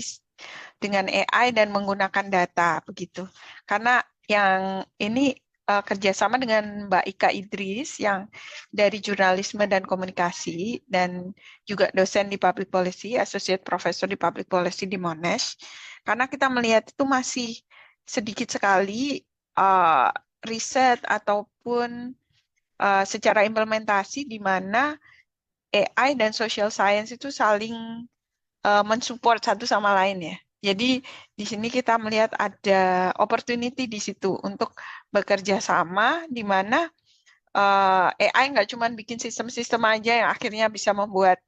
E: dengan AI dan menggunakan data begitu. Karena yang ini kerjasama dengan Mbak Ika Idris yang dari jurnalisme dan komunikasi dan juga dosen di Public Policy, Associate Professor di Public Policy di Monash. Karena kita melihat itu masih sedikit sekali riset ataupun secara implementasi di mana AI dan social science itu saling mensupport satu sama lain ya. Jadi di sini kita melihat ada opportunity di situ untuk bekerja sama, di mana AI nggak cuma bikin sistem-sistem aja yang akhirnya bisa membuat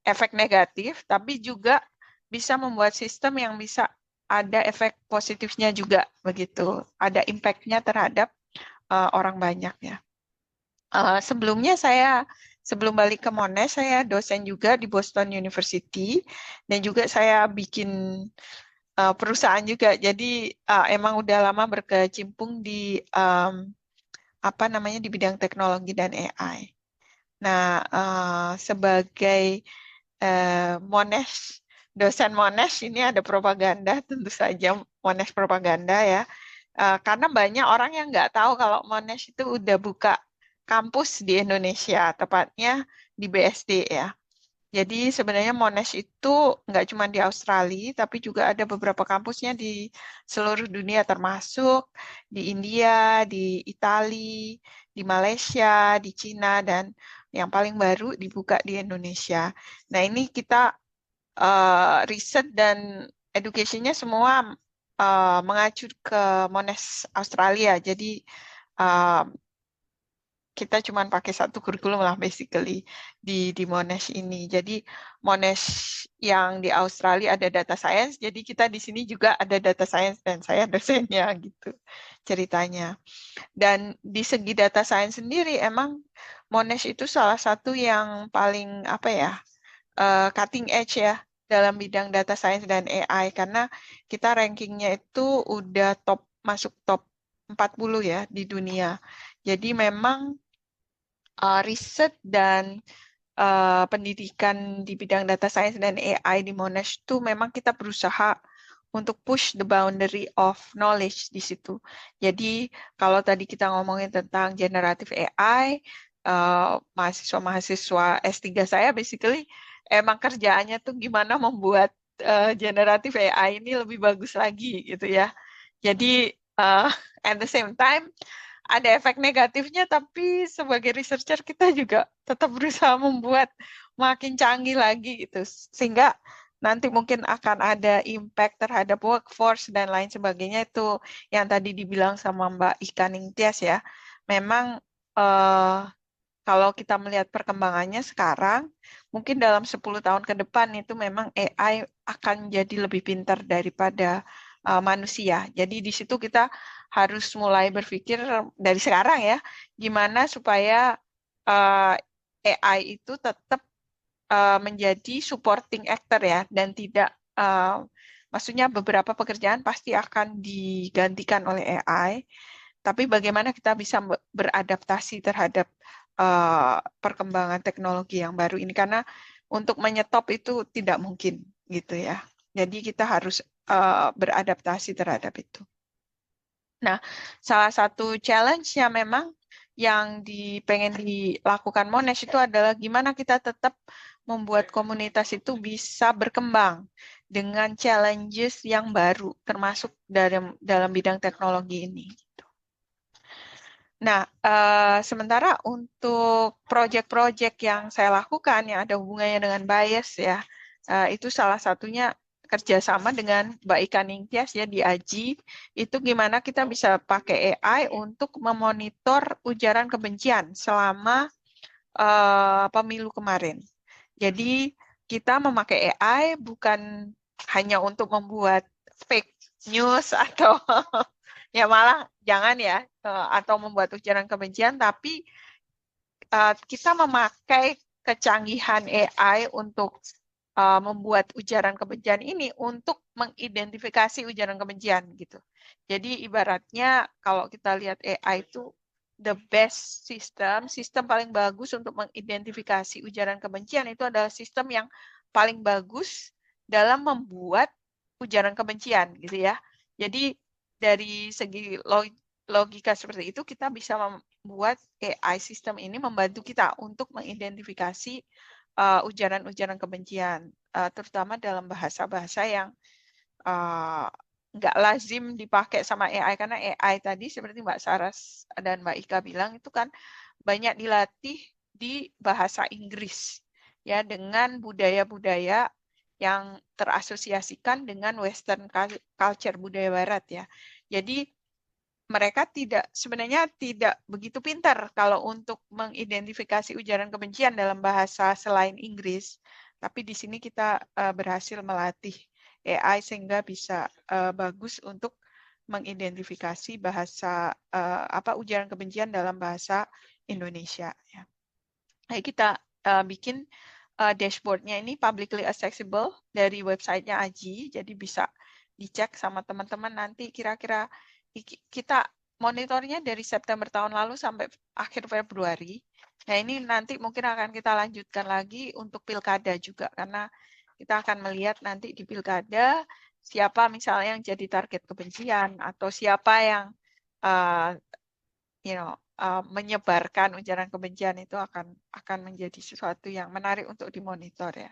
E: efek negatif, tapi juga bisa membuat sistem yang bisa ada efek positifnya juga begitu, ada impact-nya terhadap orang banyak ya. Sebelumnya sebelum balik ke Monash, saya dosen juga di Boston University, dan juga saya bikin perusahaan juga. Jadi emang udah lama berkecimpung di di bidang teknologi dan AI. Nah, sebagai Monash, dosen Monash, ini ada propaganda, tentu saja Monash propaganda ya. Karena banyak orang yang nggak tahu kalau Monash itu udah buka kampus di Indonesia, tepatnya di BSD ya. Jadi sebenarnya Monash itu nggak cuma di Australia, tapi juga ada beberapa kampusnya di seluruh dunia, termasuk di India, di Italia, di Malaysia, di Cina, dan yang paling baru dibuka di Indonesia. Nah ini kita riset dan education-nya semua mengacu ke Monash Australia. Jadi kita cuma pakai satu kurikulum lah basically di Monash ini. Jadi Monash yang di Australia ada data science, jadi kita di sini juga ada data science dan saya dosennya gitu ceritanya. Dan di segi data science sendiri emang Monash itu salah satu yang paling cutting edge ya dalam bidang data science dan AI, karena kita rankingnya itu udah masuk top 40 ya di dunia. Jadi memang riset dan pendidikan di bidang data science dan AI di Monash itu memang kita berusaha untuk push the boundary of knowledge di situ. Jadi kalau tadi kita ngomongin tentang generative AI, mahasiswa-mahasiswa S3 saya basically emang kerjaannya tuh gimana membuat generative AI ini lebih bagus lagi gitu ya. Jadi at the same time ada efek negatifnya, tapi sebagai researcher kita juga tetap berusaha membuat makin canggih lagi gitu, sehingga nanti mungkin akan ada impact terhadap workforce dan lain sebagainya. Itu yang tadi dibilang sama Mbak Ika Ningtyas ya. Memang kalau kita melihat perkembangannya sekarang, mungkin dalam 10 tahun ke depan itu memang AI akan jadi lebih pintar daripada manusia. Jadi di situ kita harus mulai berpikir dari sekarang ya, gimana supaya AI itu tetap menjadi supporting actor ya, dan tidak, maksudnya beberapa pekerjaan pasti akan digantikan oleh AI, tapi bagaimana kita bisa beradaptasi terhadap perkembangan teknologi yang baru ini, karena untuk menyetop itu tidak mungkin gitu ya. Jadi kita harus beradaptasi terhadap itu. Nah, salah satu challenge-nya memang yang pengen dilakukan Monash itu adalah gimana kita tetap membuat komunitas itu bisa berkembang dengan challenges yang baru, termasuk dalam bidang teknologi ini. Nah, sementara untuk proyek-proyek yang saya lakukan yang ada hubungannya dengan bias ya, itu salah satunya kerjasama dengan Mbak Ika Ningtyas ya di AJI, itu gimana kita bisa pakai AI untuk memonitor ujaran kebencian selama pemilu kemarin. Jadi kita memakai AI bukan hanya untuk membuat fake news atau ya malah jangan ya, atau membuat ujaran kebencian, tapi kita memakai kecanggihan AI untuk membuat ujaran kebencian ini untuk mengidentifikasi ujaran kebencian gitu. Jadi ibaratnya kalau kita lihat AI itu the best sistem paling bagus untuk mengidentifikasi ujaran kebencian itu adalah sistem yang paling bagus dalam membuat ujaran kebencian gitu ya. Jadi dari segi logika seperti itu kita bisa membuat AI sistem ini membantu kita untuk mengidentifikasi ujaran-ujaran kebencian, terutama dalam bahasa-bahasa yang nggak lazim dipakai sama AI, karena AI tadi seperti Mbak Saras dan Mbak Ika bilang itu kan banyak dilatih di bahasa Inggris ya, dengan budaya-budaya yang terasosiasikan dengan Western culture, budaya Barat ya. Jadi mereka sebenarnya tidak begitu pintar kalau untuk mengidentifikasi ujaran kebencian dalam bahasa selain Inggris. Tapi di sini kita berhasil melatih AI sehingga bisa bagus untuk mengidentifikasi bahasa ujaran kebencian dalam bahasa Indonesia. Ya. Nah, kita bikin dashboardnya ini publicly accessible dari websitenya AJI, jadi bisa dicek sama teman-teman nanti kira-kira kita monitornya dari September tahun lalu sampai akhir Februari. Nah, ini nanti mungkin akan kita lanjutkan lagi untuk pilkada juga, karena kita akan melihat nanti di pilkada siapa misalnya yang jadi target kebencian atau siapa yang menyebarkan ujaran kebencian, itu akan menjadi sesuatu yang menarik untuk dimonitor ya.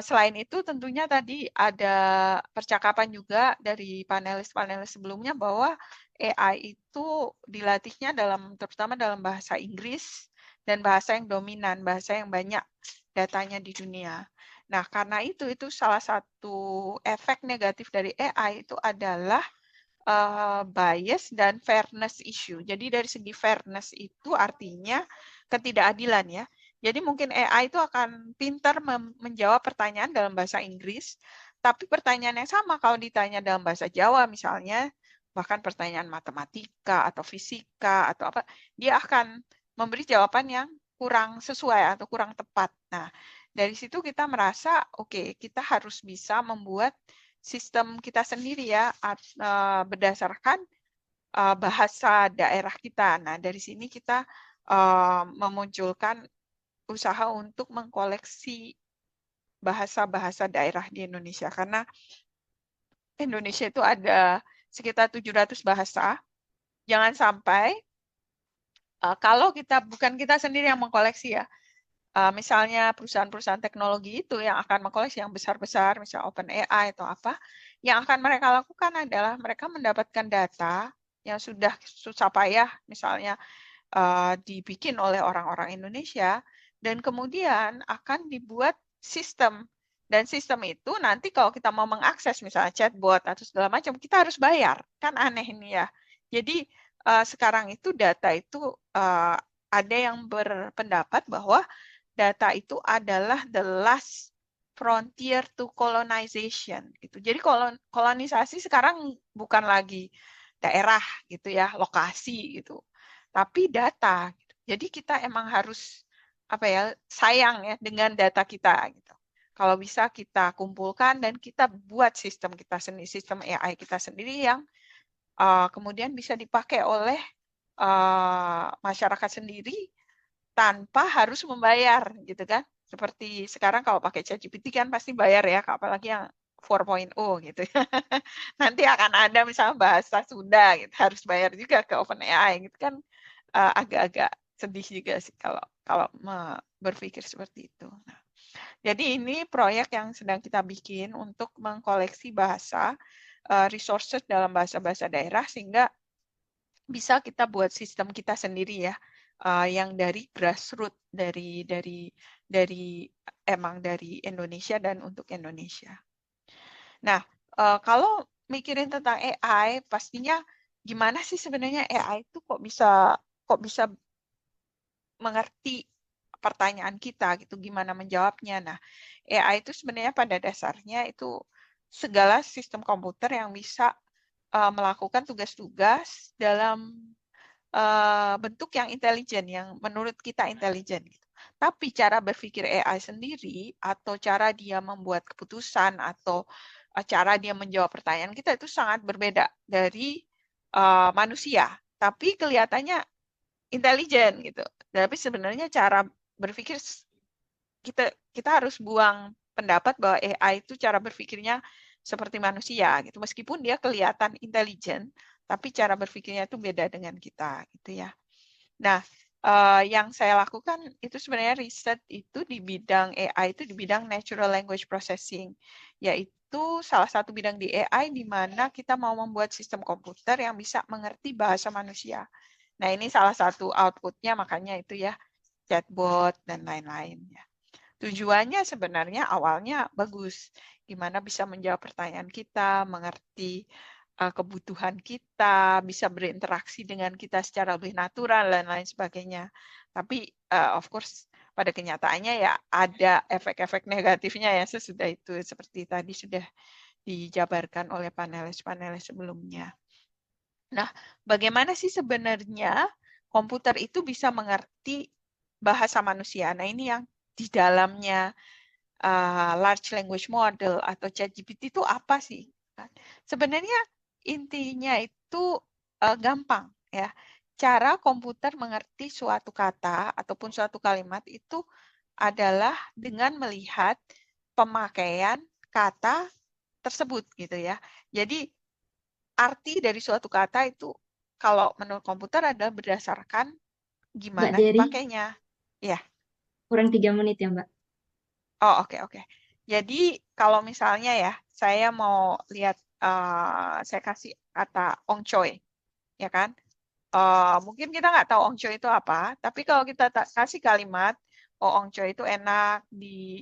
E: Selain itu tentunya tadi ada percakapan juga dari panelis-panelis sebelumnya bahwa AI itu dilatihnya terutama dalam bahasa Inggris dan bahasa yang dominan, bahasa yang banyak datanya di dunia. Nah, karena itu salah satu efek negatif dari AI itu adalah bias dan fairness issue. Jadi dari segi fairness itu artinya ketidakadilan ya. Jadi mungkin AI itu akan pintar menjawab pertanyaan dalam bahasa Inggris, tapi pertanyaan yang sama kalau ditanya dalam bahasa Jawa misalnya, bahkan pertanyaan matematika atau fisika atau apa, dia akan memberi jawaban yang kurang sesuai atau kurang tepat. Nah, dari situ kita merasa, oke, kita harus bisa membuat sistem kita sendiri ya, berdasarkan bahasa daerah kita. Nah, dari sini kita memunculkan usaha untuk mengkoleksi bahasa-bahasa daerah di Indonesia, karena Indonesia itu ada sekitar 700 bahasa. Jangan sampai kalau bukan kita sendiri yang mengkoleksi ya, misalnya perusahaan-perusahaan teknologi itu yang akan mengkoleksi yang besar-besar, misalnya OpenAI atau apa, yang akan mereka lakukan adalah mereka mendapatkan data yang sudah susah payah misalnya dibikin oleh orang-orang Indonesia, dan kemudian akan dibuat sistem. Dan sistem itu nanti kalau kita mau mengakses misalnya chatbot atau segala macam, kita harus bayar. Kan aneh ini ya. Jadi sekarang itu data itu ada yang berpendapat bahwa data itu adalah the last frontier to colonization. Gitu. Jadi kolonisasi sekarang bukan lagi daerah gitu ya, lokasi gitu, tapi data. Jadi kita emang harus sayang ya dengan data kita gitu. Kalau bisa kita kumpulkan dan kita buat sistem kita sendiri, sistem AI kita sendiri yang kemudian bisa dipakai oleh masyarakat sendiri tanpa harus membayar gitu kan. Seperti sekarang kalau pakai ChatGPT kan pasti bayar ya, apalagi yang 4.0 gitu. Nanti akan ada misalnya bahasa Sunda gitu, harus bayar juga ke OpenAI gitu kan, agak-agak sedih juga sih kalau berpikir seperti itu. Nah, jadi ini proyek yang sedang kita bikin untuk mengkoleksi bahasa, resources dalam bahasa-bahasa daerah sehingga bisa kita buat sistem kita sendiri ya, yang dari grassroots dari emang dari Indonesia dan untuk Indonesia. Nah, kalau mikirin tentang AI, pastinya gimana sih sebenarnya AI itu kok bisa mengerti pertanyaan kita gitu, gimana menjawabnya. Nah, AI itu sebenarnya pada dasarnya itu segala sistem komputer yang bisa melakukan tugas-tugas dalam bentuk yang intelijen, yang menurut kita intelijen. Gitu. Tapi cara berpikir AI sendiri atau cara dia membuat keputusan atau cara dia menjawab pertanyaan kita itu sangat berbeda dari manusia. Tapi kelihatannya intelijen gitu. Tapi sebenarnya cara berpikir kita harus buang pendapat bahwa AI itu cara berpikirnya seperti manusia gitu. Meskipun dia kelihatan intelijen, tapi cara berpikirnya itu beda dengan kita gitu ya. Nah, yang saya lakukan itu sebenarnya riset itu di bidang AI itu di bidang natural language processing, yaitu salah satu bidang di AI di mana kita mau membuat sistem komputer yang bisa mengerti bahasa manusia. Nah, ini salah satu outputnya, makanya itu ya chatbot dan lain-lain ya. Tujuannya sebenarnya awalnya bagus, gimana bisa menjawab pertanyaan kita, mengerti kebutuhan kita, bisa berinteraksi dengan kita secara lebih natural dan lain sebagainya. Tapi of course pada kenyataannya ya ada efek-efek negatifnya ya sesudah itu, seperti tadi sudah dijabarkan oleh panelis-panelis sebelumnya. Nah, bagaimana sih sebenarnya komputer itu bisa mengerti bahasa manusia? Nah, ini yang di dalamnya large language model atau ChatGPT itu apa sih? Sebenarnya intinya itu gampang ya. Cara komputer mengerti suatu kata ataupun suatu kalimat itu adalah dengan melihat pemakaian kata tersebut gitu ya. Jadi arti dari suatu kata itu kalau menurut komputer adalah berdasarkan
B: Mbak
E: gimana
B: Dery,
E: dipakainya. Ya.
B: kurang 3 menit ya, Mbak.
E: Oh, oke. Jadi kalau misalnya ya, saya mau lihat, saya kasih kata ongcoy, ya kan? Mungkin kita nggak tahu ongcoy itu apa, tapi kalau kita kasih kalimat, oh ongcoy itu enak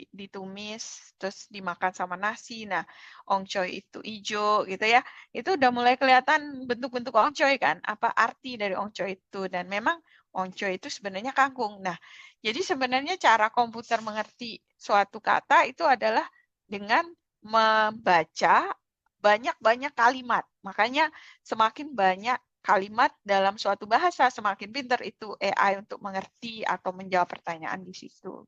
E: ditumis, terus dimakan sama nasi. Nah, ongcoy itu hijau gitu ya. Itu udah mulai kelihatan bentuk-bentuk ongcoy kan, apa arti dari ongcoy itu. Dan memang ongcoy itu sebenarnya kangkung. Nah, jadi sebenarnya cara komputer mengerti suatu kata itu adalah dengan membaca banyak-banyak kalimat. Makanya semakin banyak kalimat dalam suatu bahasa, semakin pintar itu AI untuk mengerti atau menjawab pertanyaan di situ.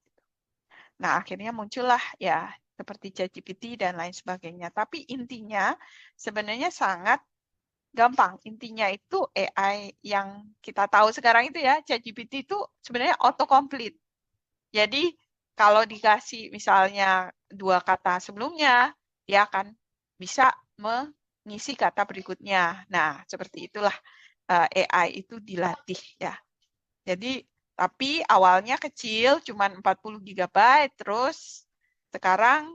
E: Nah, akhirnya muncullah ya seperti ChatGPT dan lain sebagainya. Tapi intinya sebenarnya sangat gampang. Intinya itu AI yang kita tahu sekarang itu ya, ChatGPT itu sebenarnya autocomplete. Jadi kalau dikasih misalnya 2 kata sebelumnya, dia akan bisa mengisi kata berikutnya. Nah, seperti itulah AI itu dilatih ya. Jadi tapi awalnya kecil, cuma 40 GB, terus sekarang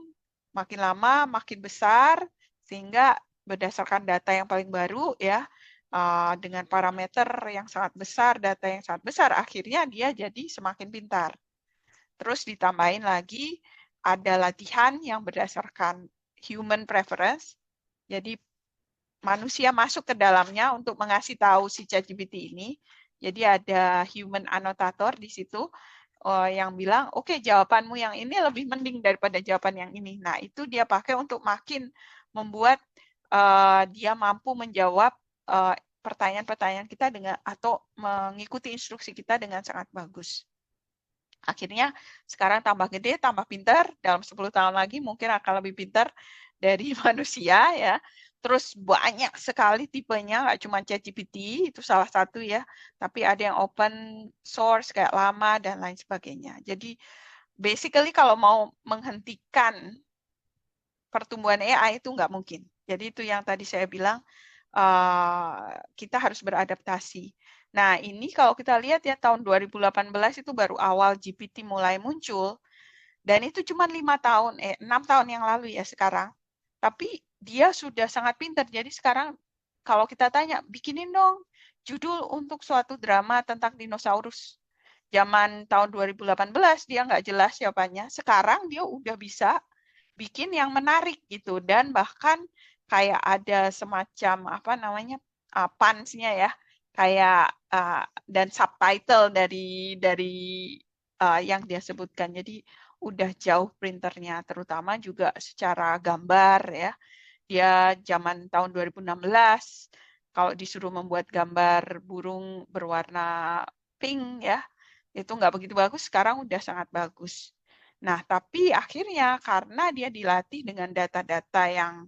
E: makin lama makin besar, sehingga berdasarkan data yang paling baru ya, dengan parameter yang sangat besar, data yang sangat besar, akhirnya dia jadi semakin pintar. Terus ditambahin lagi ada latihan yang berdasarkan human preference, jadi manusia masuk ke dalamnya untuk mengasih tahu si ChatGPT ini. Jadi ada human annotator di situ yang bilang, oke, jawabanmu yang ini lebih mending daripada jawaban yang ini. Nah, itu dia pakai untuk makin membuat dia mampu menjawab pertanyaan-pertanyaan kita dengan atau mengikuti instruksi kita dengan sangat bagus. Akhirnya sekarang tambah gede, tambah pintar, dalam 10 tahun lagi mungkin akan lebih pintar dari manusia ya. Terus banyak sekali tipenya, nggak cuma ChatGPT, itu salah satu ya, tapi ada yang open source kayak Llama dan lain sebagainya. Jadi basically kalau mau menghentikan pertumbuhan AI itu nggak mungkin. Jadi itu yang tadi saya bilang, kita harus beradaptasi. Nah, ini kalau kita lihat ya tahun 2018 itu baru awal GPT mulai muncul, dan itu cuma 6 tahun yang lalu ya sekarang. Tapi dia sudah sangat pintar. Jadi sekarang kalau kita tanya, bikinin dong judul untuk suatu drama tentang dinosaurus. Zaman tahun 2018 dia nggak jelas jawabannya. Sekarang dia udah bisa bikin yang menarik gitu, dan bahkan kayak ada semacam apa namanya puns-nya ya, kayak dan subtitle dari yang dia sebutkan. Jadi udah jauh printernya, terutama juga secara gambar ya. Dia zaman tahun 2016 kalau disuruh membuat gambar burung berwarna pink ya, itu nggak begitu bagus, sekarang udah sangat bagus. Nah, tapi akhirnya karena dia dilatih dengan data-data yang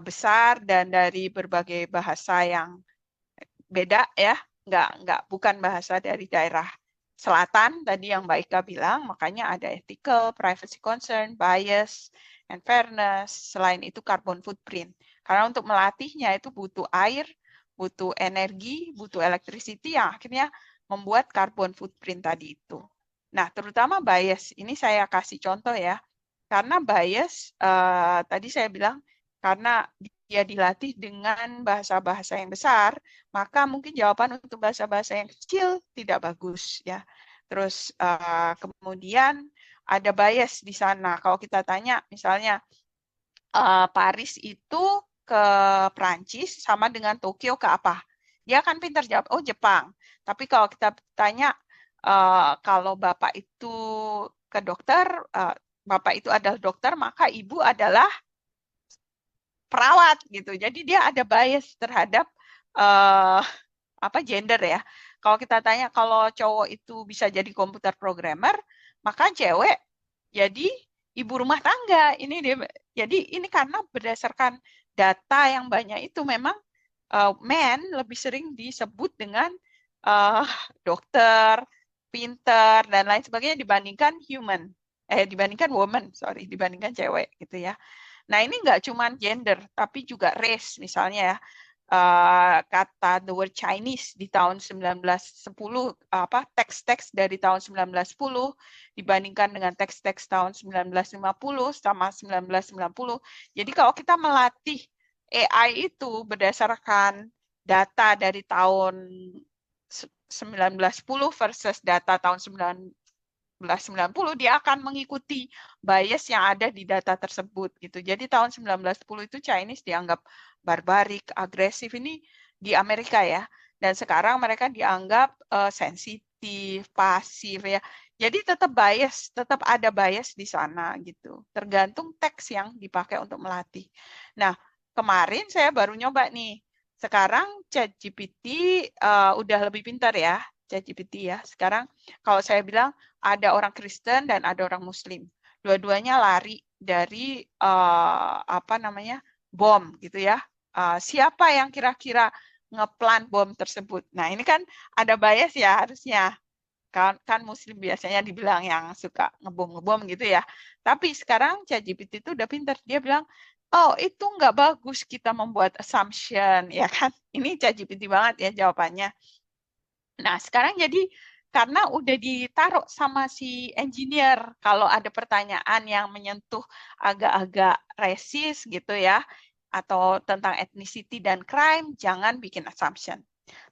E: besar dan dari berbagai bahasa yang beda ya, bukan bahasa dari daerah selatan tadi yang Mbak Ika bilang, makanya ada ethical, privacy concern, bias, and fairness. Selain itu carbon footprint. Karena untuk melatihnya itu butuh air, butuh energi, butuh electricity yang akhirnya membuat carbon footprint tadi itu. Nah, terutama bias, ini saya kasih contoh ya. Karena bias, tadi saya bilang, karena dia dilatih dengan bahasa-bahasa yang besar, maka mungkin jawaban untuk bahasa-bahasa yang kecil tidak bagus ya. Terus kemudian ada bias di sana. Kalau kita tanya misalnya Paris itu ke Prancis sama dengan Tokyo ke apa? Dia akan pintar jawab, oh Jepang. Tapi kalau kita tanya kalau Bapak itu ke dokter, Bapak itu adalah dokter, maka Ibu adalah perawat gitu. Jadi dia ada bias terhadap gender ya. Kalau kita tanya kalau cowok itu bisa jadi komputer programmer, maka cewek jadi ibu rumah tangga. Ini dia. Jadi ini karena berdasarkan data yang banyak itu memang men lebih sering disebut dengan dokter, pinter dan lain sebagainya dibandingkan dibandingkan woman, dibandingkan cewek gitu ya. Nah, ini nggak cuma gender, tapi juga race misalnya ya. Kata the word Chinese di tahun 1910, teks-teks dari tahun 1910 dibandingkan dengan teks-teks tahun 1950 sama 1990. Jadi kalau kita melatih AI itu berdasarkan data dari tahun 1910 versus data tahun 1990, dia akan mengikuti bias yang ada di data tersebut gitu. Jadi tahun 1910 itu Chinese dianggap barbarik, agresif, ini di Amerika ya. Dan sekarang mereka dianggap sensitif, pasif ya. Jadi tetap ada bias di sana gitu. Tergantung teks yang dipakai untuk melatih. Nah, kemarin saya baru nyoba nih. Sekarang ChatGPT udah lebih pintar ya, ChatGPT ya. Sekarang kalau saya bilang ada orang Kristen dan ada orang Muslim. Dua-duanya lari dari bom gitu ya. Siapa yang kira-kira ngeplan bom tersebut? Nah, ini kan ada bias ya harusnya. Kan Muslim biasanya dibilang yang suka ngebom gitu ya. Tapi sekarang ChatGPT itu udah pintar. Dia bilang, oh itu nggak bagus kita membuat assumption, ya kan? Ini ChatGPT banget ya jawabannya. Nah, sekarang jadi karena udah ditaruh sama si engineer, kalau ada pertanyaan yang menyentuh agak-agak resis gitu ya, atau tentang ethnicity dan crime, jangan bikin assumption.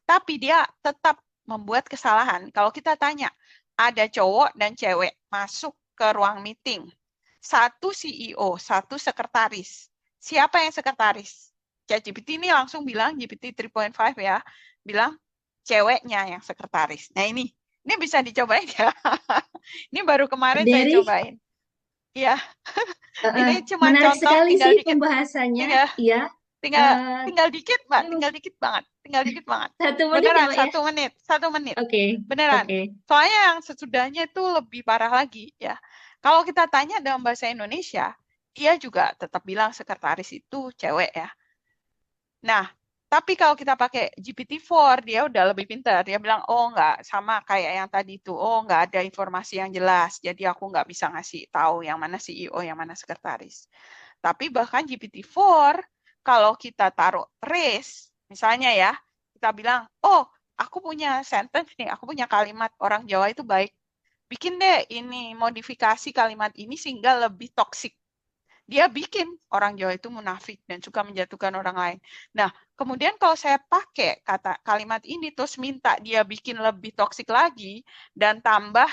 E: Tapi dia tetap membuat kesalahan. Kalau kita tanya, ada cowok dan cewek masuk ke ruang meeting. Satu CEO, satu sekretaris. Siapa yang sekretaris? ChatGPT ini langsung bilang, GPT 3.5 ya, bilang ceweknya yang sekretaris. Nah ini bisa dicobain ya. Ini baru kemarin saya cobain. Ya, ini cuma
B: menarik
E: contoh,
B: sekali
E: tinggal
B: sih
E: dikit.
B: pembahasannya.
E: Iya. Tinggal dikit, Mbak.
B: aduh.
E: Tinggal dikit banget.
B: 1 menit
E: Beneran,
B: ya, Mbak, ya?
E: 1 menit.
B: Oke.
E: Beneran. Soalnya yang sesudahnya itu lebih parah lagi ya. Kalau kita tanya dalam bahasa Indonesia, dia juga tetap bilang sekretaris itu cewek ya. Nah, tapi kalau kita pakai GPT-4, dia udah lebih pintar. Dia bilang, oh nggak sama kayak yang tadi itu. Oh nggak ada informasi yang jelas. Jadi aku nggak bisa ngasih tahu yang mana CEO, yang mana sekretaris. Tapi bahkan GPT-4, kalau kita taruh race, misalnya ya, kita bilang, oh, aku punya sentence nih, aku punya kalimat orang Jawa itu baik. Bikin deh ini, modifikasi kalimat ini sehingga lebih toksik. Dia bikin orang Jawa itu munafik dan suka menjatuhkan orang lain. Nah, kemudian kalau saya pakai kalimat ini terus minta dia bikin lebih toksik lagi dan tambah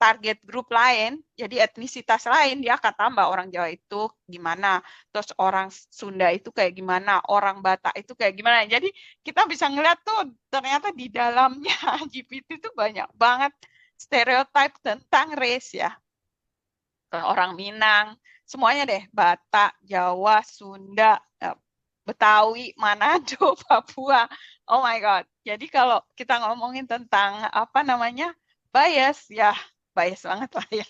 E: target grup lain, jadi etnisitas lain, dia akan tambah orang Jawa itu gimana, terus orang Sunda itu kayak gimana, orang Batak itu kayak gimana. Jadi kita bisa ngeliat tuh ternyata di dalamnya GPT itu banyak banget stereotip tentang race ya. Orang Minang, semuanya deh, Batak, Jawa, Sunda, Betawi, Manado, Papua. Oh my God. Jadi kalau kita ngomongin tentang apa namanya bias, ya bias banget lah ya.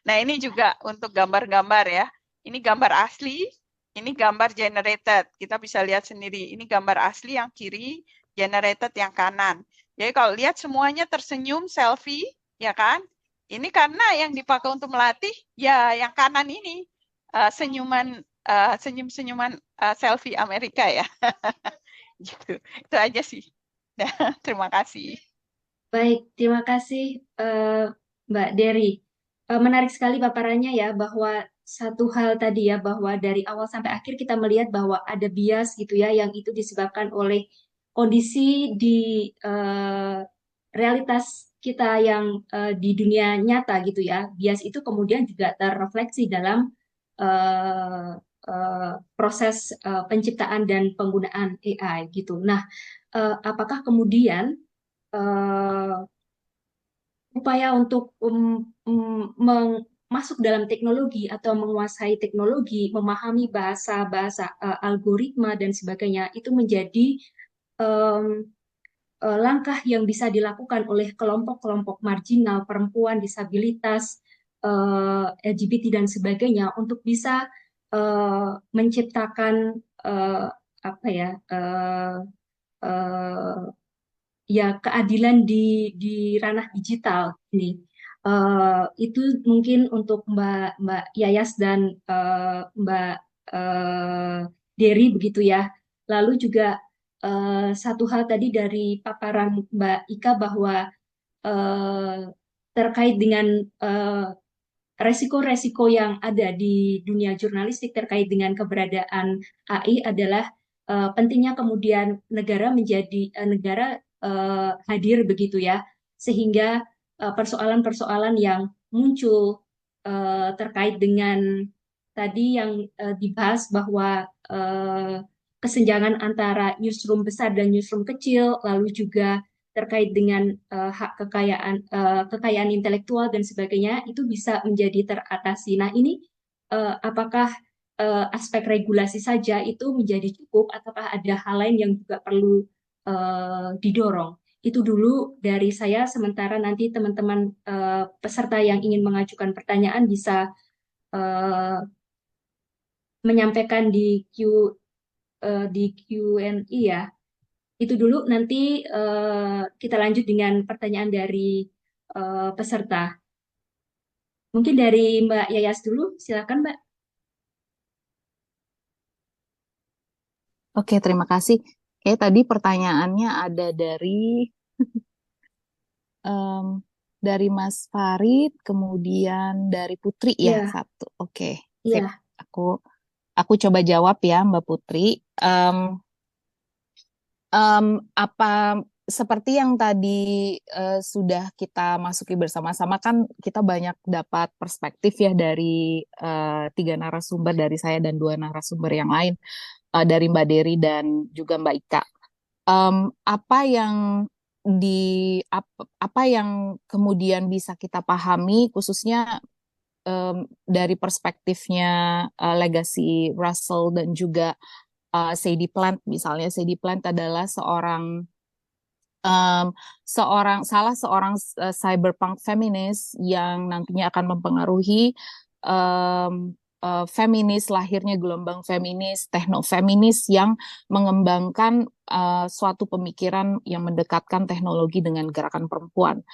E: Nah ini juga untuk gambar-gambar ya. Ini gambar asli, ini gambar generated. Kita bisa lihat sendiri. Ini gambar asli yang kiri, generated yang kanan. Jadi kalau lihat semuanya tersenyum, selfie, ya kan? Ini karena yang dipakai untuk melatih, ya yang kanan ini senyum-senyuman selfie Amerika ya. Gitu. Itu aja sih. Terima kasih.
B: Baik, terima kasih Mbak Dery. Menarik sekali paparannya ya, bahwa satu hal tadi ya, bahwa dari awal sampai akhir kita melihat bahwa ada bias gitu ya, yang itu disebabkan oleh kondisi di realitas kita yang di dunia nyata gitu ya. Bias itu kemudian juga terrefleksi dalam proses penciptaan dan penggunaan AI gitu. Nah, apakah kemudian upaya untuk masuk dalam teknologi atau menguasai teknologi, memahami bahasa-bahasa algoritma dan sebagainya, itu menjadi langkah yang bisa dilakukan oleh kelompok-kelompok marginal, perempuan, disabilitas, LGBT dan sebagainya untuk bisa menciptakan apa ya ya keadilan di ranah digital ini. Itu mungkin untuk Mbak Yayas dan Mbak Dery begitu ya. Lalu juga satu hal tadi dari paparan Mbak Ika bahwa terkait dengan resiko-resiko yang ada di dunia jurnalistik terkait dengan keberadaan AI adalah pentingnya kemudian negara menjadi negara hadir begitu ya, sehingga persoalan-persoalan yang muncul terkait dengan tadi yang dibahas bahwa kesenjangan antara newsroom besar dan newsroom kecil, lalu juga terkait dengan hak kekayaan intelektual dan sebagainya, itu bisa menjadi teratasi. Nah, ini apakah aspek regulasi saja itu menjadi cukup, ataukah ada hal lain yang juga perlu didorong? Itu dulu dari saya, sementara nanti teman-teman peserta yang ingin mengajukan pertanyaan bisa menyampaikan di Q&A ya. Itu dulu, nanti kita lanjut dengan pertanyaan dari peserta. Mungkin dari Mbak Yayas dulu, silakan Mbak.
C: Oke, terima kasih. Tadi pertanyaannya ada dari Mas Farid, kemudian dari Putri ya,
B: Iya,
C: satu. Oke, sip.
B: iya,
C: Aku coba jawab ya, Mbak Putri. Apa seperti yang tadi sudah kita masuki bersama-sama, kan kita banyak dapat perspektif ya dari 3 narasumber, dari saya dan 2 narasumber yang lain, dari Mbak Dery dan juga Mbak Ika. Apa yang kemudian bisa kita pahami, khususnya dari perspektifnya Legacy Russell dan juga Sadie Plant. Misalnya Sadie Plant adalah salah seorang cyberpunk feminis yang nantinya akan mempengaruhi feminis, lahirnya gelombang feminis, teknofeminis yang mengembangkan suatu pemikiran yang mendekatkan teknologi dengan gerakan perempuan.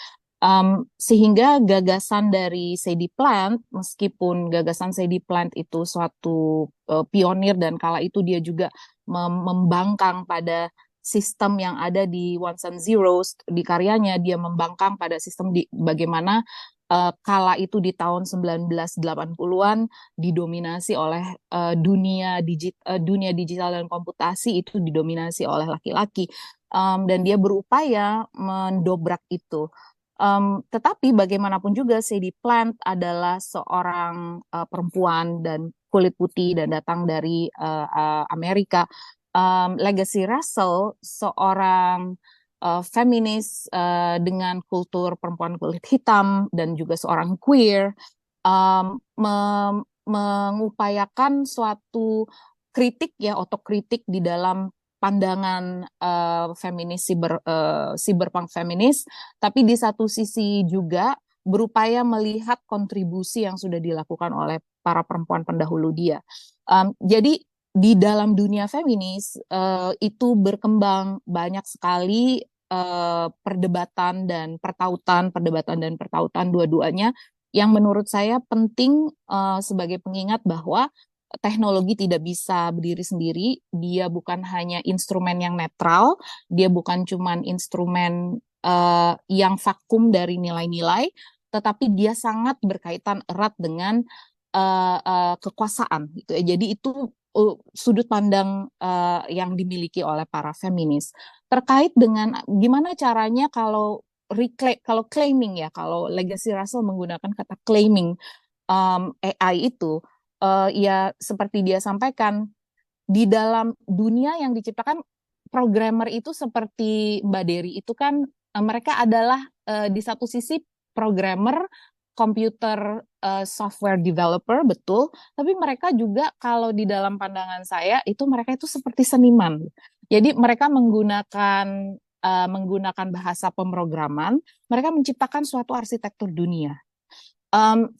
C: Sehingga gagasan dari Sadie Plant, meskipun gagasan Sadie Plant itu suatu pionir dan kala itu dia juga membangkang pada sistem yang ada di Ones and Zeros di karyanya, dia membangkang pada sistem bagaimana kala itu di tahun 1980-an didominasi oleh dunia digital dan komputasi itu didominasi oleh laki-laki, dan dia berupaya mendobrak itu. Tetapi bagaimanapun juga Sadie Plant adalah seorang perempuan dan kulit putih dan datang dari Amerika. Legacy Russell seorang feminis dengan kultur perempuan kulit hitam dan juga seorang queer, mengupayakan suatu kritik ya, otokritik di dalam pandangan feminis cyberpunk feminis, tapi di satu sisi juga berupaya melihat kontribusi yang sudah dilakukan oleh para perempuan pendahulu dia. Jadi di dalam dunia feminis itu berkembang banyak sekali perdebatan dan pertautan dua-duanya yang menurut saya penting sebagai pengingat bahwa teknologi tidak bisa berdiri sendiri, dia bukan hanya instrumen yang netral, dia bukan cuma instrumen yang vakum dari nilai-nilai, tetapi dia sangat berkaitan erat dengan kekuasaan gitu ya. Jadi itu sudut pandang yang dimiliki oleh para feminis terkait dengan gimana caranya kalau claiming ya, kalau Legacy Russell menggunakan kata claiming AI itu, ya seperti dia sampaikan, di dalam dunia yang diciptakan programmer itu seperti Mbak Dery itu kan mereka adalah di satu sisi programmer, komputer software developer, betul, tapi mereka juga kalau di dalam pandangan saya itu mereka itu seperti seniman. Jadi mereka menggunakan bahasa pemrograman, mereka menciptakan suatu arsitektur dunia.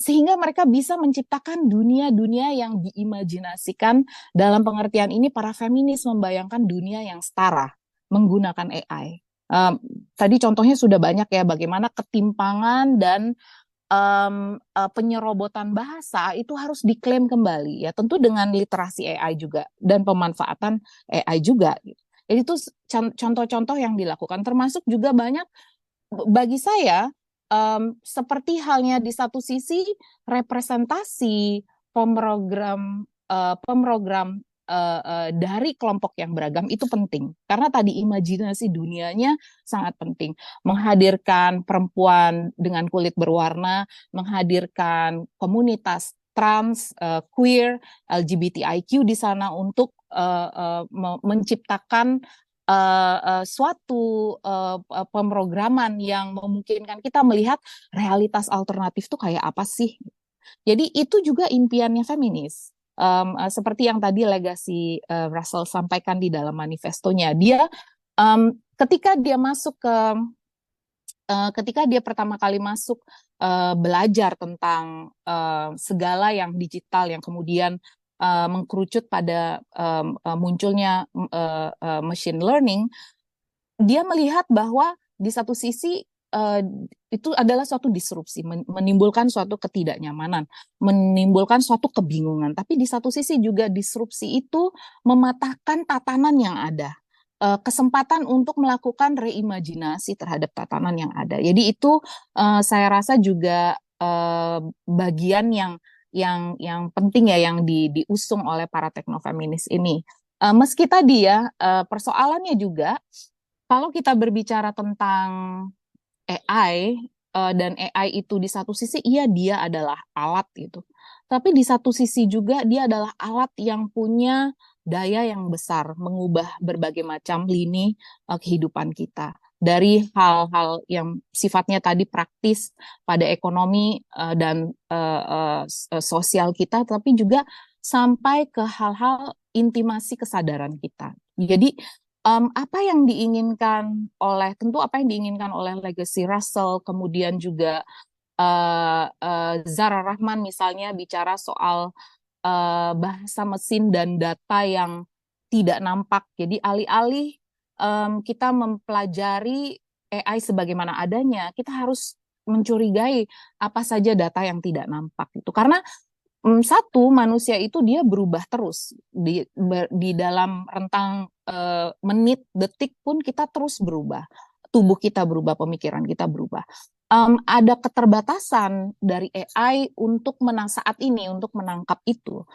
C: Sehingga mereka bisa menciptakan dunia-dunia yang diimajinasikan. Dalam pengertian ini para feminis membayangkan dunia yang setara menggunakan AI. Tadi contohnya sudah banyak ya, bagaimana ketimpangan dan penyerobotan bahasa itu harus diklaim kembali ya, tentu dengan literasi AI juga dan pemanfaatan AI juga. Jadi itu contoh-contoh yang dilakukan, termasuk juga banyak bagi saya seperti halnya di satu sisi representasi pemrogram dari kelompok yang beragam itu penting karena tadi imajinasi dunianya sangat penting, menghadirkan perempuan dengan kulit berwarna, menghadirkan komunitas trans, queer, LGBTIQ di sana untuk menciptakan suatu pemrograman yang memungkinkan kita melihat realitas alternatif itu kayak apa sih. Jadi itu juga impiannya feminis. Seperti yang tadi Legacy Russell sampaikan di dalam manifestonya, dia ketika dia pertama kali masuk belajar tentang segala yang digital yang kemudian mengkerucut pada munculnya machine learning, dia melihat bahwa di satu sisi itu adalah suatu disrupsi, menimbulkan suatu ketidaknyamanan, menimbulkan suatu kebingungan. Tapi di satu sisi juga disrupsi itu mematahkan tatanan yang ada, kesempatan untuk melakukan reimajinasi terhadap tatanan yang ada. Jadi itu saya rasa juga bagian yang penting ya, yang diusung oleh para teknofeminis ini. Meski tadi ya persoalannya juga kalau kita berbicara tentang AI dan AI itu di satu sisi iya dia adalah alat gitu, tapi di satu sisi juga dia adalah alat yang punya daya yang besar mengubah berbagai macam lini kehidupan kita, dari hal-hal yang sifatnya tadi praktis pada ekonomi dan sosial kita, tapi juga sampai ke hal-hal intimasi kesadaran kita. Jadi apa yang diinginkan oleh Legacy Russell, kemudian juga Zara Rahman misalnya bicara soal bahasa mesin dan data yang tidak nampak. Jadi alih-alih kita mempelajari AI sebagaimana adanya, kita harus mencurigai apa saja data yang tidak nampak itu. Karena satu, manusia itu dia berubah terus di dalam rentang menit, detik pun kita terus berubah. Tubuh kita berubah, pemikiran kita berubah. Ada keterbatasan dari AI untuk saat ini untuk menangkap itu.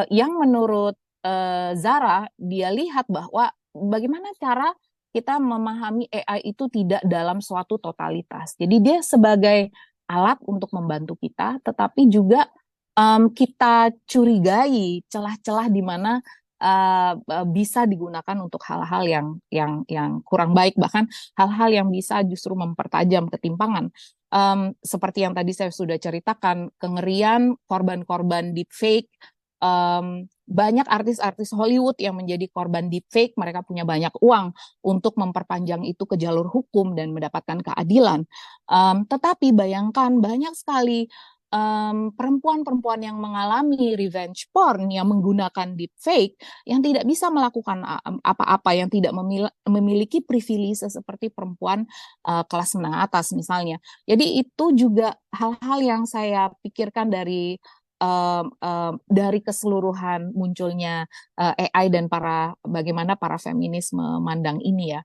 C: Yang menurut Zara, dia lihat bahwa bagaimana cara kita memahami AI itu tidak dalam suatu totalitas. Jadi dia sebagai alat untuk membantu kita, tetapi juga kita curigai celah-celah di mana bisa digunakan untuk hal-hal yang kurang baik, bahkan hal-hal yang bisa justru mempertajam ketimpangan. Seperti yang tadi saya sudah ceritakan, kengerian korban-korban deepfake, banyak artis-artis Hollywood yang menjadi korban deepfake, mereka punya banyak uang untuk memperpanjang itu ke jalur hukum dan mendapatkan keadilan. Tetapi bayangkan banyak sekali perempuan-perempuan yang mengalami revenge porn yang menggunakan deepfake yang tidak bisa melakukan apa-apa, yang tidak memiliki privilege seperti perempuan kelas menengah atas misalnya. Jadi itu juga hal-hal yang saya pikirkan dari keseluruhan munculnya AI dan bagaimana para feminis memandang ini ya.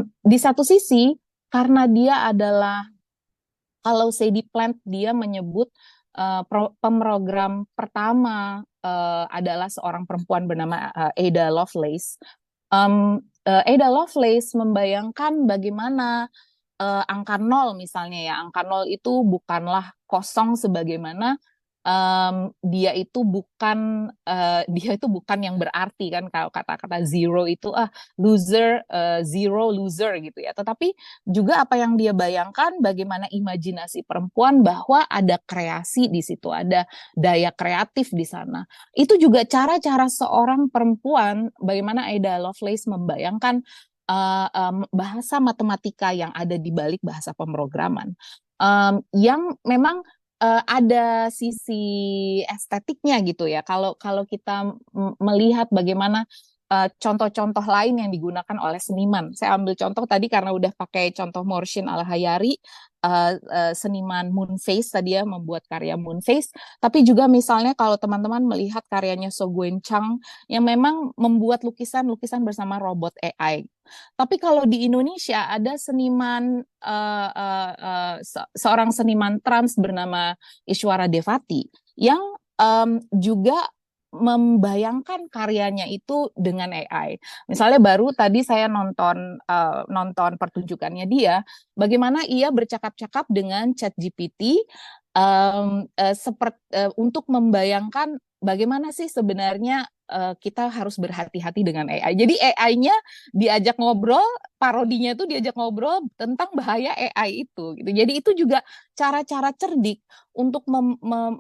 C: Di satu sisi karena dia adalah, kalau Sadie Plant dia menyebut pemrogram pertama adalah seorang perempuan bernama Ada Lovelace. Ada Lovelace membayangkan bagaimana angka 0 misalnya ya, angka 0 itu bukanlah kosong sebagaimana dia itu bukan yang berarti kan, kalau kata-kata zero itu loser, zero loser gitu ya. Tetapi juga apa yang dia bayangkan bagaimana imajinasi perempuan bahwa ada kreasi di situ, ada daya kreatif di sana. Itu juga cara-cara seorang perempuan, bagaimana Ada Lovelace membayangkan bahasa matematika yang ada di balik bahasa pemrograman, yang memang ada sisi estetiknya gitu ya. Kalau kita melihat bagaimana contoh-contoh lain yang digunakan oleh seniman. Saya ambil contoh tadi karena udah pakai contoh Mohsin Al-Hayari, seniman Moonface tadi ya, membuat karya Moonface. Tapi juga misalnya kalau teman-teman melihat karyanya Soguen Chang yang memang membuat lukisan-lukisan bersama robot AI. Tapi kalau di Indonesia ada seniman seorang seniman trans bernama Ishwara Devati yang juga membayangkan karyanya itu dengan AI. Misalnya baru tadi saya nonton pertunjukannya dia, bagaimana ia bercakap-cakap dengan ChatGPT untuk membayangkan bagaimana sih sebenarnya kita harus berhati-hati dengan AI. Jadi AI-nya diajak ngobrol, parodinya itu diajak ngobrol tentang bahaya AI itu. Gitu. Jadi itu juga cara-cara cerdik untuk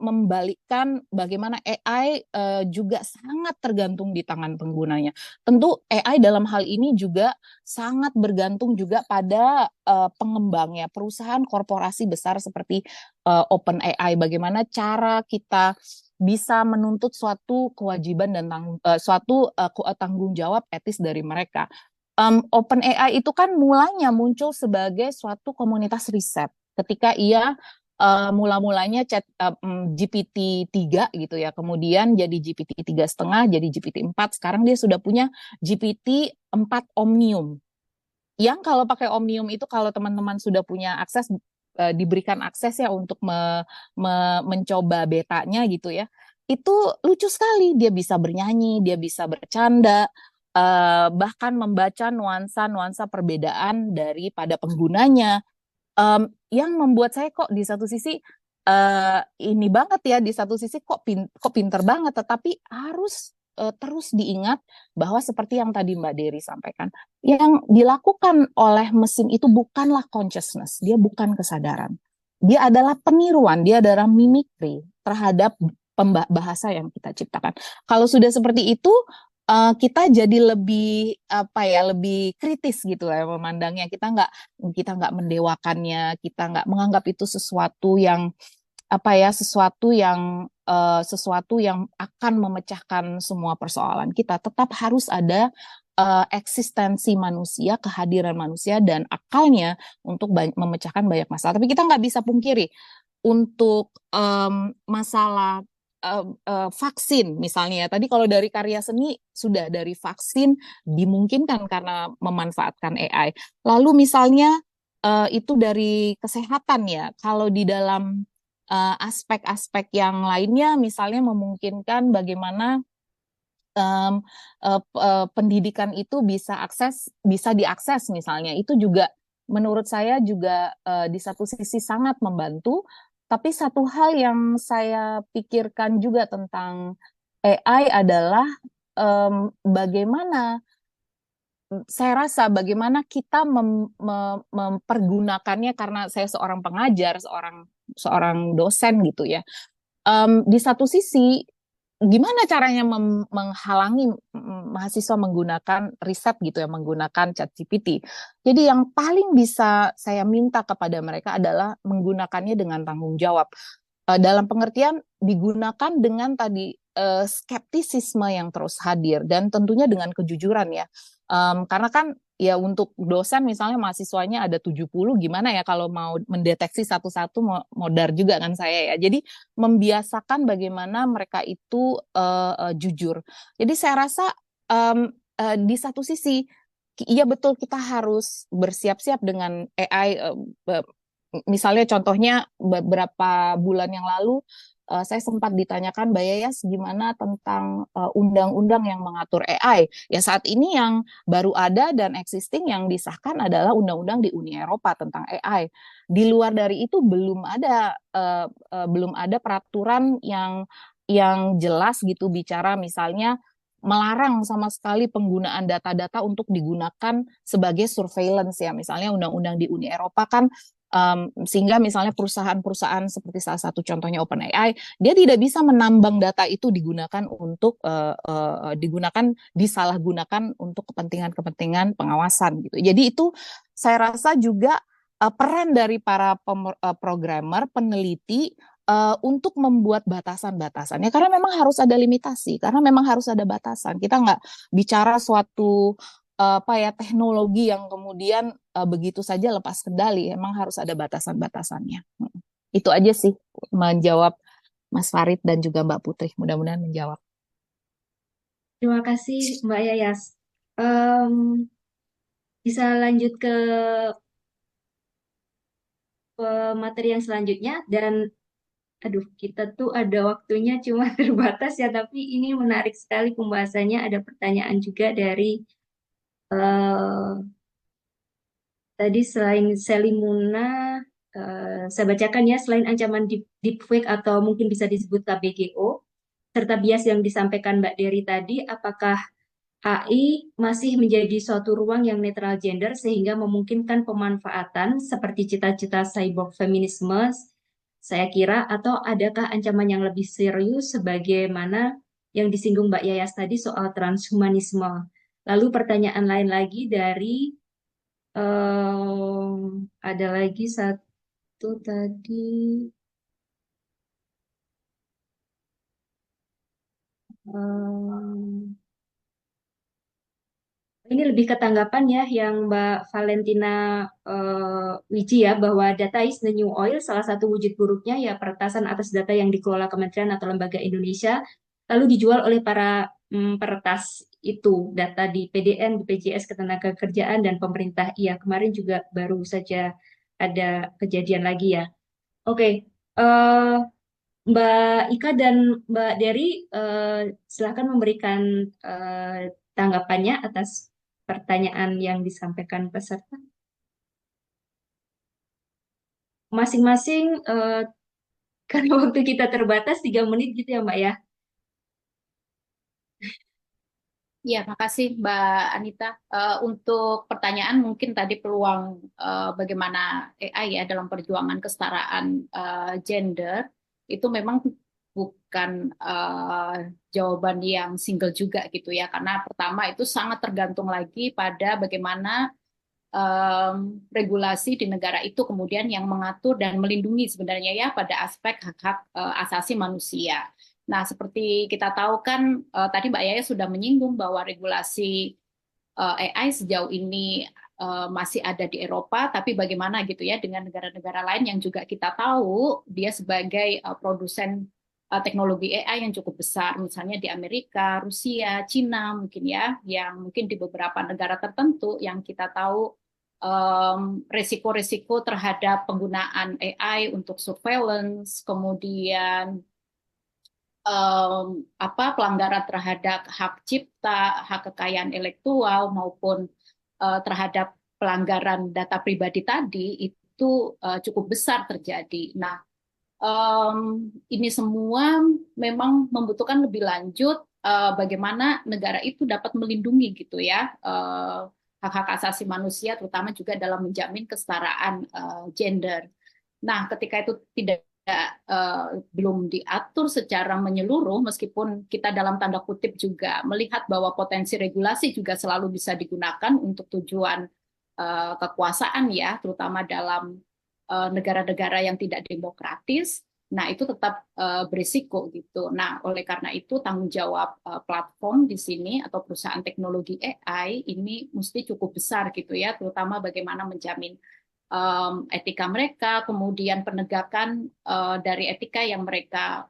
C: membalikkan bagaimana AI juga sangat tergantung di tangan penggunanya. Tentu AI dalam hal ini juga sangat bergantung juga pada pengembangnya, perusahaan korporasi besar seperti OpenAI. Bagaimana cara kita bisa menuntut suatu kewajiban dan suatu tanggung jawab etis dari mereka. OpenAI itu kan mulanya muncul sebagai suatu komunitas riset ketika ia mula-mulanya GPT-3 gitu ya, kemudian jadi GPT-3,5, jadi GPT-4, sekarang dia sudah punya GPT-4 Omnium. Yang kalau pakai Omnium itu, kalau teman-teman sudah punya akses, diberikan akses ya untuk mencoba betanya gitu ya, itu lucu sekali, dia bisa bernyanyi, dia bisa bercanda, bahkan membaca nuansa-nuansa perbedaan daripada penggunanya, yang membuat saya kok di satu sisi ini banget ya, di satu sisi kok pinter banget, tetapi harus terus diingat bahwa seperti yang tadi Mbak Dery sampaikan, yang dilakukan oleh mesin itu bukanlah consciousness, dia bukan kesadaran, dia adalah peniruan, dia adalah mimikri terhadap bahasa yang kita ciptakan. Kalau sudah seperti itu, kita jadi lebih lebih kritis gitu ya memandangnya. Kita nggak mendewakannya, kita nggak menganggap itu sesuatu yang sesuatu yang akan memecahkan semua persoalan kita. Tetap harus ada eksistensi manusia, kehadiran manusia, dan akalnya untuk memecahkan banyak masalah. Tapi kita nggak bisa pungkiri untuk masalah vaksin misalnya. Tadi kalau dari karya seni sudah dari vaksin dimungkinkan karena memanfaatkan AI. Lalu misalnya itu dari kesehatan ya. Kalau di dalam aspek-aspek yang lainnya, misalnya memungkinkan bagaimana pendidikan itu bisa diakses misalnya, itu juga menurut saya juga di satu sisi sangat membantu. Tapi satu hal yang saya pikirkan juga tentang AI adalah bagaimana saya rasa bagaimana kita mempergunakannya, karena saya seorang pengajar, seorang dosen gitu ya. Di satu sisi, gimana caranya menghalangi mahasiswa menggunakan riset gitu ya, menggunakan ChatGPT. Jadi yang paling bisa saya minta kepada mereka adalah menggunakannya dengan tanggung jawab. Dalam pengertian digunakan dengan tadi skeptisisme yang terus hadir, dan tentunya dengan kejujuran ya. Karena kan ya untuk dosen misalnya mahasiswanya ada 70, gimana ya kalau mau mendeteksi satu-satu, modar juga kan saya ya. Jadi membiasakan bagaimana mereka itu jujur. Jadi saya rasa di satu sisi iya betul kita harus bersiap-siap dengan AI. Misalnya contohnya beberapa bulan yang lalu saya sempat ditanyakan, Mbak Yayas, gimana tentang undang-undang yang mengatur AI. Ya saat ini yang baru ada dan existing yang disahkan adalah undang-undang di Uni Eropa tentang AI. Di luar dari itu belum ada peraturan yang jelas gitu, bicara misalnya melarang sama sekali penggunaan data-data untuk digunakan sebagai surveillance ya. Misalnya undang-undang di Uni Eropa kan sehingga misalnya perusahaan-perusahaan seperti salah satu contohnya OpenAI, dia tidak bisa menambang data itu digunakan untuk disalahgunakan untuk kepentingan-kepentingan pengawasan gitu. Jadi itu saya rasa juga peran dari para programmer, peneliti untuk membuat batasan-batasannya, karena memang harus ada limitasi, karena memang harus ada batasan. Kita nggak bicara suatu teknologi yang kemudian begitu saja lepas kendali, emang harus ada batasan-batasannya. Itu aja sih menjawab Mas Farid dan juga Mbak Putri, mudah-mudahan menjawab.
B: Terima kasih Mbak Yayas. Bisa lanjut ke materi yang selanjutnya, dan aduh, kita tuh ada waktunya cuma terbatas ya, tapi ini menarik sekali pembahasannya. Ada pertanyaan juga dari tadi selain Selimuna, saya bacakan ya, selain ancaman deepfake atau mungkin bisa disebut KBGO, serta bias yang disampaikan Mbak Dery tadi, apakah AI masih menjadi suatu ruang yang netral gender sehingga memungkinkan pemanfaatan seperti cita-cita cyborg feminisme, saya kira, atau adakah ancaman yang lebih serius sebagaimana yang disinggung Mbak Yayas tadi soal transhumanisme. Lalu pertanyaan lain lagi dari ada lagi satu tadi. Ini lebih ke tanggapan ya yang Mbak Valentina Wiji ya, bahwa data is the new oil. Salah satu wujud buruknya ya peretasan atas data yang dikelola kementerian atau lembaga Indonesia lalu dijual oleh para peretas itu, data di PDN, BPJS Ketenagakerjaan, dan pemerintah. Iya, kemarin juga baru saja ada kejadian lagi ya. Oke, Mbak Ika dan Mbak Dery, silakan memberikan tanggapannya atas pertanyaan yang disampaikan peserta. Masing-masing, karena waktu kita terbatas 3 menit gitu ya Mbak ya.
D: Ya, makasih Mbak Anita. Untuk pertanyaan mungkin tadi peluang bagaimana AI ya dalam perjuangan kesetaraan gender, itu memang bukan jawaban yang single juga gitu ya, karena pertama itu sangat tergantung lagi pada bagaimana regulasi di negara itu kemudian yang mengatur dan melindungi sebenarnya ya pada aspek hak-hak asasi manusia. Nah, seperti kita tahu kan tadi Mbak Yaya sudah menyinggung bahwa regulasi AI sejauh ini masih ada di Eropa, tapi bagaimana gitu ya dengan negara-negara lain yang juga kita tahu dia sebagai produsen teknologi AI yang cukup besar, misalnya di Amerika, Rusia, Cina mungkin ya, yang mungkin di beberapa negara tertentu yang kita tahu resiko-resiko terhadap penggunaan AI untuk surveillance, kemudian pelanggaran terhadap hak cipta, hak kekayaan intelektual maupun terhadap pelanggaran data pribadi tadi itu cukup besar terjadi. Nah, ini semua memang membutuhkan lebih lanjut bagaimana negara itu dapat melindungi gitu ya hak-hak asasi manusia, terutama juga dalam menjamin kesetaraan gender. Nah, ketika itu tidak belum diatur secara menyeluruh, meskipun kita dalam tanda kutip juga melihat bahwa potensi regulasi juga selalu bisa digunakan untuk tujuan kekuasaan ya, terutama dalam negara-negara yang tidak demokratis. Nah, itu tetap berisiko gitu. Nah, oleh karena itu tanggung jawab platform di sini atau perusahaan teknologi AI ini mesti cukup besar gitu ya, terutama bagaimana menjamin etika mereka, kemudian penegakan dari etika yang mereka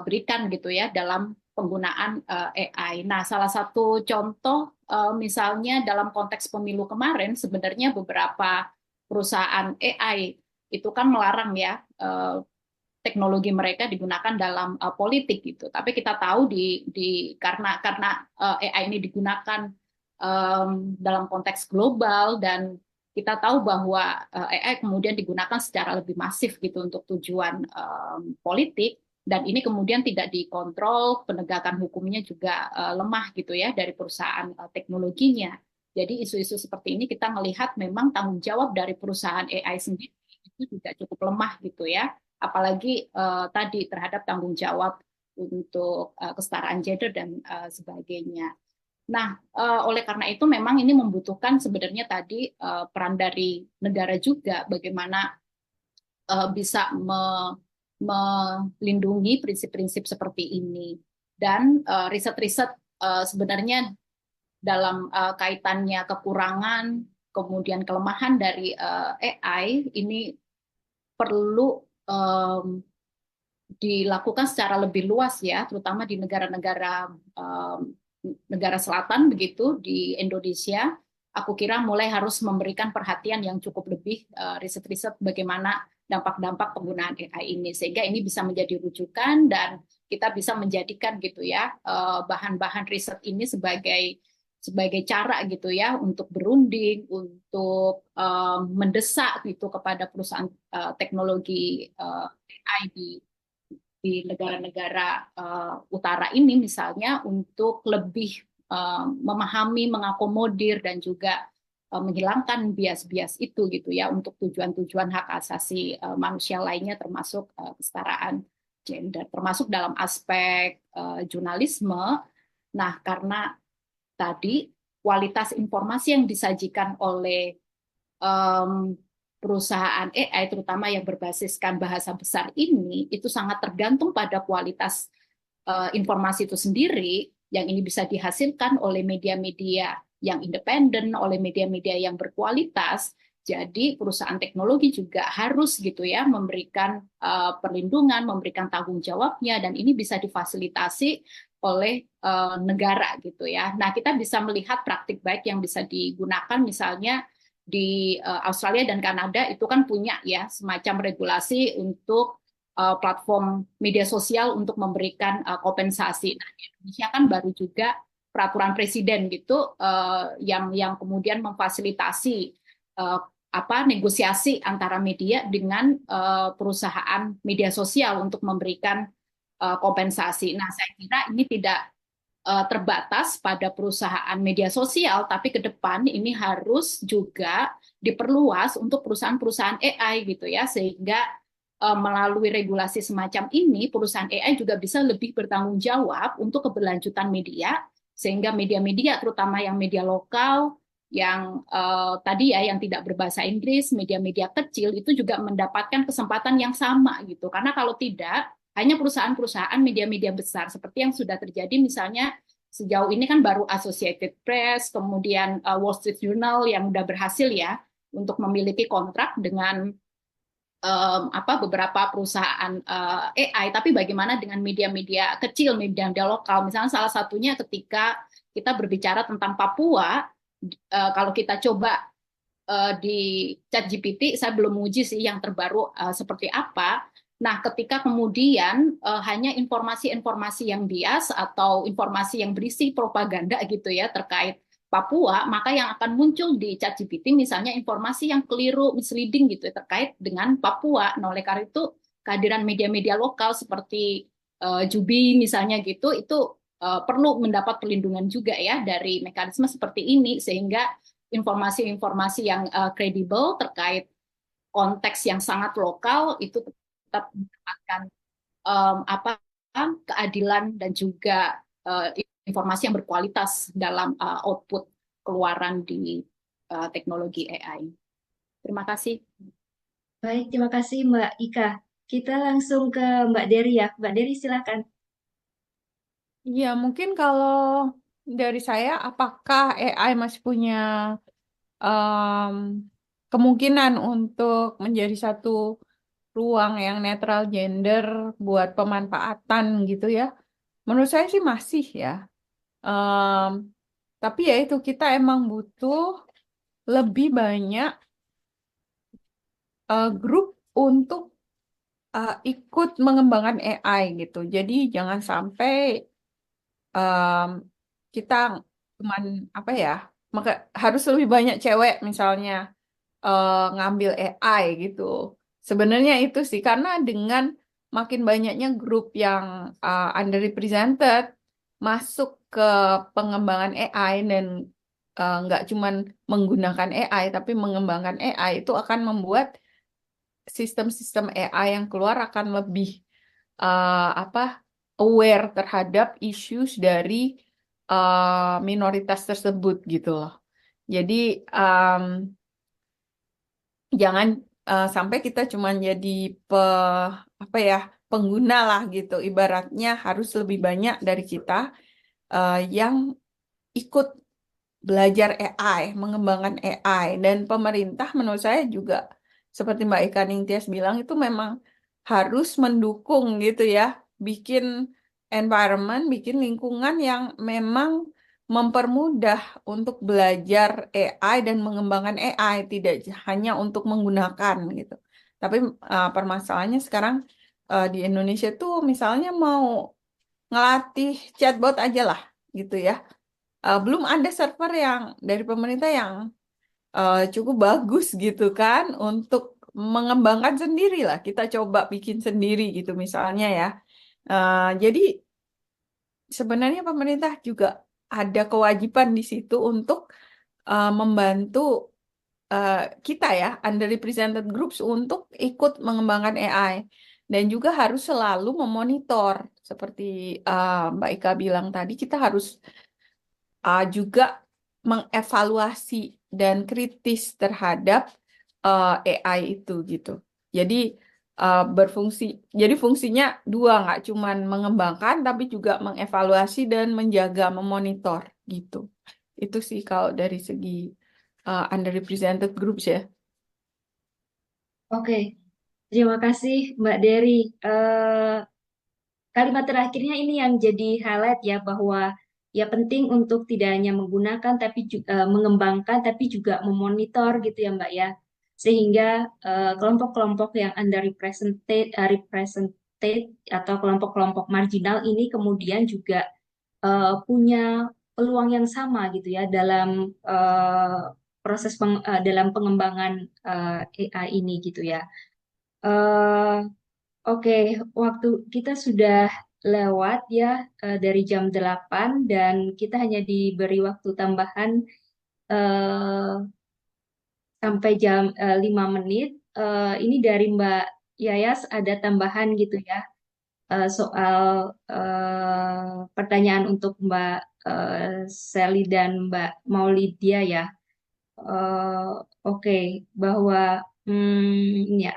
D: berikan gitu ya dalam penggunaan AI. Nah, salah satu contoh misalnya dalam konteks pemilu kemarin sebenarnya beberapa perusahaan AI itu kan melarang ya teknologi mereka digunakan dalam politik gitu. Tapi kita tahu karena AI ini digunakan dalam konteks global dan kita tahu bahwa AI kemudian digunakan secara lebih masif gitu untuk tujuan politik dan ini kemudian tidak dikontrol, penegakan hukumnya juga lemah gitu ya dari perusahaan teknologinya. Jadi isu-isu seperti ini kita melihat memang tanggung jawab dari perusahaan AI sendiri itu juga cukup lemah gitu ya, apalagi tadi terhadap tanggung jawab untuk kesetaraan gender dan sebagainya. Nah, oleh karena itu memang ini membutuhkan sebenarnya tadi peran dari negara juga bagaimana bisa melindungi prinsip-prinsip seperti ini. Dan riset-riset sebenarnya dalam kaitannya kekurangan, kemudian kelemahan dari AI ini perlu dilakukan secara lebih luas ya, terutama di negara-negara negara selatan begitu di Indonesia, aku kira mulai harus memberikan perhatian yang cukup lebih riset-riset bagaimana dampak-dampak penggunaan AI ini sehingga ini bisa menjadi rujukan dan kita bisa menjadikan gitu ya bahan-bahan riset ini sebagai cara gitu ya untuk berunding, untuk mendesak gitu kepada perusahaan teknologi AI di negara-negara utara ini misalnya untuk lebih memahami, mengakomodir dan juga menghilangkan bias-bias itu gitu ya untuk tujuan-tujuan hak asasi manusia lainnya termasuk kesetaraan gender, termasuk dalam aspek jurnalisme. Nah, karena tadi kualitas informasi yang disajikan oleh perusahaan AI, terutama yang berbasiskan bahasa besar ini, itu sangat tergantung pada kualitas informasi itu sendiri, yang ini bisa dihasilkan oleh media-media yang independen, oleh media-media yang berkualitas. Jadi perusahaan teknologi juga harus gitu ya memberikan perlindungan, memberikan tanggung jawabnya, dan ini bisa difasilitasi oleh negara gitu ya. Nah, kita bisa melihat praktik baik yang bisa digunakan misalnya di Australia dan Kanada itu kan punya ya semacam regulasi untuk platform media sosial untuk memberikan kompensasi. Nah, di Indonesia kan baru juga peraturan presiden gitu yang kemudian memfasilitasi negosiasi antara media dengan perusahaan media sosial untuk memberikan kompensasi. Nah, saya kira ini tidak terbatas pada perusahaan media sosial, tapi ke depan ini harus juga diperluas untuk perusahaan-perusahaan AI gitu ya, sehingga melalui regulasi semacam ini perusahaan AI juga bisa lebih bertanggung jawab untuk keberlanjutan media, sehingga media-media terutama yang media lokal yang tadi ya yang tidak berbahasa Inggris, media-media kecil itu juga mendapatkan kesempatan yang sama gitu. Karena kalau tidak hanya perusahaan-perusahaan media-media besar seperti yang sudah terjadi misalnya sejauh ini kan baru Associated Press, kemudian Wall Street Journal yang udah berhasil ya untuk memiliki kontrak dengan beberapa perusahaan AI, tapi bagaimana dengan media-media kecil, media-media lokal? Misalnya salah satunya ketika kita berbicara tentang Papua, kalau kita coba di ChatGPT, saya belum menguji sih yang terbaru seperti apa. Nah, ketika kemudian hanya informasi-informasi yang bias atau informasi yang berisi propaganda gitu ya terkait Papua, maka yang akan muncul di ChatGPT misalnya informasi yang keliru, misleading gitu ya, terkait dengan Papua. Nah, oleh karena itu kehadiran media-media lokal seperti Jubi misalnya gitu, itu perlu mendapat perlindungan juga ya dari mekanisme seperti ini, sehingga informasi-informasi yang kredibel terkait konteks yang sangat lokal itu tetap mendapatkan keadilan dan juga informasi yang berkualitas dalam output keluaran di teknologi AI. Terima kasih.
B: Baik, terima kasih Mbak Ika. Kita langsung ke Mbak Dery ya. Mbak Dery silakan.
F: Ya, mungkin kalau dari saya, apakah AI masih punya kemungkinan untuk menjadi satu ruang yang netral gender buat pemanfaatan gitu ya? Menurut saya sih masih ya. Tapi ya itu kita emang butuh lebih banyak grup untuk ikut mengembangkan AI gitu. Jadi jangan sampai kita cuman apa ya, maka harus lebih banyak cewek misalnya ngambil AI gitu. Sebenarnya itu sih karena dengan makin banyaknya grup yang underrepresented masuk ke pengembangan AI dan nggak cuman menggunakan AI tapi mengembangkan AI itu akan membuat sistem-sistem AI yang keluar akan lebih aware terhadap issues dari minoritas tersebut gitu loh. Jadi jangan sampai kita cuma jadi pengguna lah gitu. Ibaratnya harus lebih banyak dari kita yang ikut belajar AI, mengembangkan AI. Dan pemerintah menurut saya juga seperti Mbak Ika Ningtyas bilang itu memang harus mendukung gitu ya, bikin environment, bikin lingkungan yang memang mempermudah untuk belajar AI dan mengembangkan AI, tidak hanya untuk menggunakan gitu. Tapi permasalahannya sekarang di Indonesia tuh misalnya mau ngelatih chatbot aja lah gitu ya. Belum ada server yang dari pemerintah yang cukup bagus gitu kan untuk mengembangkan sendiri lah. Kita coba bikin sendiri gitu misalnya ya. Jadi sebenarnya pemerintah juga ada kewajiban di situ untuk membantu kita ya, underrepresented groups untuk ikut mengembangkan AI. Dan juga harus selalu memonitor, seperti Mbak Ika bilang tadi, kita harus juga mengevaluasi dan kritis terhadap AI itu gitu. Jadi jadi fungsinya dua, nggak cuma mengembangkan tapi juga mengevaluasi dan menjaga, memonitor gitu. Itu sih kalau dari segi underrepresented groups ya.
B: Oke, terima kasih Mbak Dery. Kalimat terakhirnya ini yang jadi highlight ya, bahwa ya penting untuk tidak hanya menggunakan tapi juga mengembangkan tapi juga memonitor gitu ya Mbak ya, sehingga kelompok-kelompok yang represented atau kelompok-kelompok marginal ini kemudian juga punya peluang yang sama gitu ya dalam dalam pengembangan AI ini gitu ya. Eh, Oke, waktu kita sudah lewat ya dari jam 8 dan kita hanya diberi waktu tambahan eh, sampai jam 5 menit. Ini dari Mbak Yayas ada tambahan gitu ya soal pertanyaan untuk Mbak Sally dan Mbak Maulidia ya. Eh, Oke, bahwa ya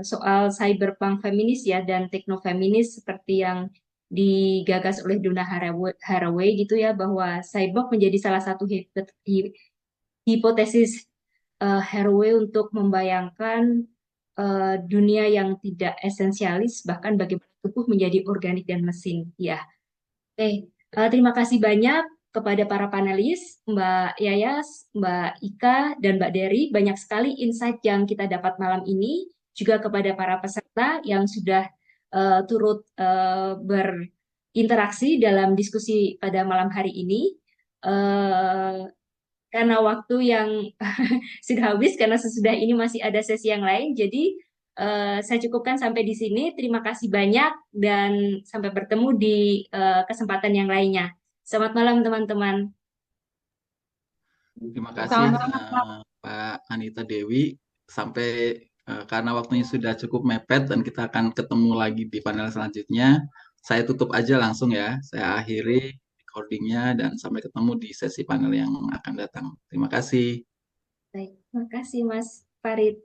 B: soal cyberpunk feminis ya dan teknofeminis seperti yang digagas oleh Donna Haraway gitu ya, bahwa cyborg menjadi salah satu hipotesis Haraway untuk membayangkan dunia yang tidak esensialis, bahkan bagaimana tubuh menjadi organik dan mesin. Ya, oke. Terima kasih banyak kepada para panelis, Mbak Yayas, Mbak Ika, dan Mbak Dery. Banyak sekali insight yang kita dapat malam ini. Juga kepada para peserta yang sudah turut berinteraksi dalam diskusi pada malam hari ini. Karena waktu yang sudah habis, karena sesudah ini masih ada sesi yang lain, jadi saya cukupkan sampai di sini. Terima kasih banyak dan sampai bertemu di kesempatan yang lainnya. Selamat malam teman-teman.
A: Terima kasih
F: Sama-sama.
A: Pak Anita Dewi. Sampai karena waktunya sudah cukup mepet dan kita akan ketemu lagi di panel selanjutnya. Saya tutup aja langsung ya. Saya akhiri recordingnya dan sampai ketemu di sesi panel yang akan datang. Terima kasih.
B: Baik, terima kasih Mas Farid.